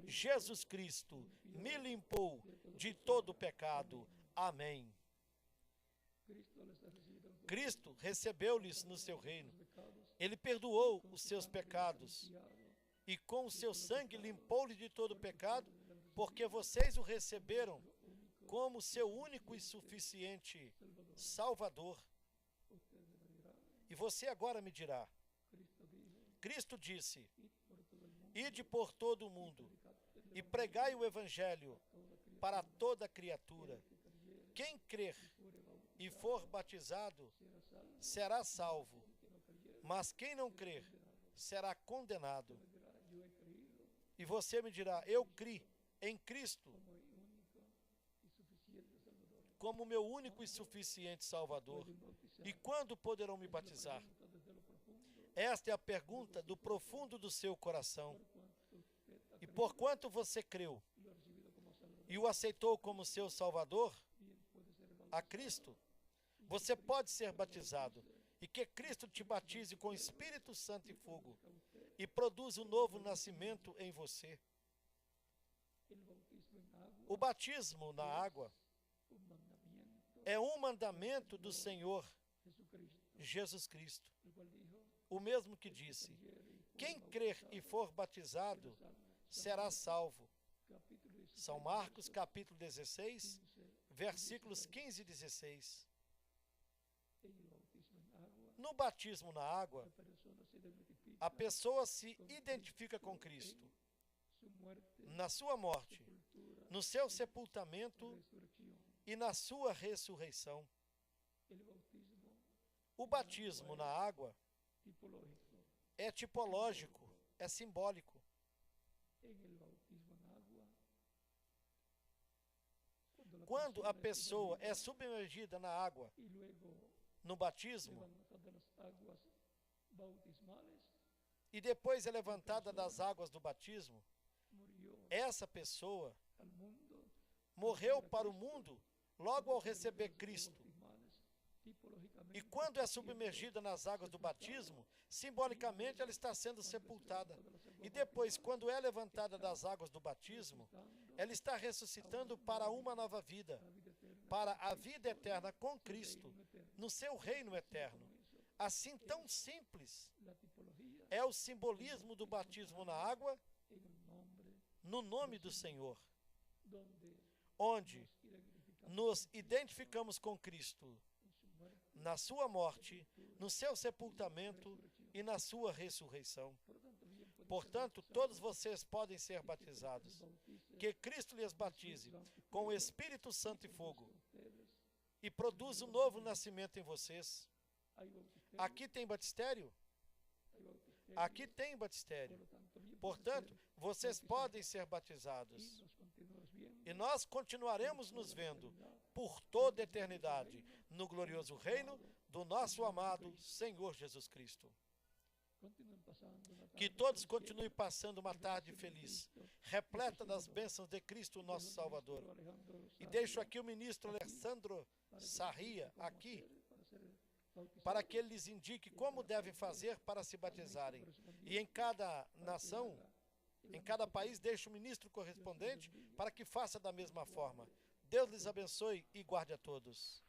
Jesus Cristo me limpou de todo pecado. Amém. Cristo recebeu-lhes no seu reino. Ele perdoou os seus pecados e com o seu sangue limpou-lhes de todo pecado, porque vocês o receberam como seu único e suficiente Salvador. E você agora me dirá: Cristo disse: ide por todo o mundo e pregai o Evangelho para toda criatura. Quem crer e for batizado será salvo, mas quem não crer será condenado. E você me dirá: eu criei em Cristo como meu único e suficiente Salvador. E quando poderão me batizar? Esta é a pergunta do profundo do seu coração. E porquanto você creu e o aceitou como seu Salvador, a Cristo, você pode ser batizado. E que Cristo te batize com Espírito Santo e fogo e produza um novo nascimento em você. O batismo na água é um mandamento do Senhor Jesucristo, Jesus Cristo, el cual dijo, o mesmo que disse: quem crer e for batizado será salvo. capítulo 16, São Marcos, capítulo 16, 15, versículos 15 e 16. en el bautismo en agua, No batismo na água, la persona se identifica a pessoa se identifica com Cristo, su muerte, na sua morte, sepultura, no seu sepultamento resurrección. e na sua ressurreição. El bautismo O batismo na água tipológico. é tipológico, é simbólico. En el bautismo en agua, Quando a pessoa es é submergida na água, y luego no batismo, levantada de las aguas bautismales, e depois é levantada das águas do batismo, murió essa pessoa al mundo, morreu para o mundo logo ao receber Cristo. bautismales, tipológicamente, E quando é submergida nas águas do batismo, simbolicamente ela está sendo sepultada. E depois, quando é levantada das águas do batismo, ela está ressuscitando para uma nova vida, la vida eterna, para a vida eterna com Cristo, reino eterno. no seu reino eterno. Con eso, Assim, tão simples la tipología é o simbolismo do batismo na água, en el nombre no nome do Senhor, donde onde identificamos nos identificamos com Cristo, en su muerte, na sua morte, no seu sepultamento e na sua ressurreição. Portanto, todos vocês podem ser batizados. Que Cristo lhes batize com o Espírito Santo e fogo e produza um novo nascimento em vocês. Aqui tem batistério? Aqui tem batistério. Portanto, vocês podem ser batizados. E nós continuaremos nos vendo por toda a eternidade no glorioso reino do nosso amado Senhor Jesus Cristo. Que todos continuem passando uma tarde feliz, repleta das bênçãos de Cristo, nosso Salvador. E deixo aqui o ministro Alessandro Sarria, aqui, para que ele lhes indique como devem fazer para se batizarem. E em cada nação, em cada país, deixo o ministro correspondente para que faça da mesma forma. Deus lhes abençoe e guarde a todos.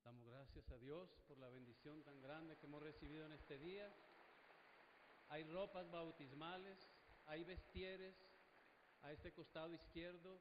Damos gracias a Dios por la bendición tan grande que hemos recibido en este día. Hay ropas bautismales, hay vestieres a este costado izquierdo,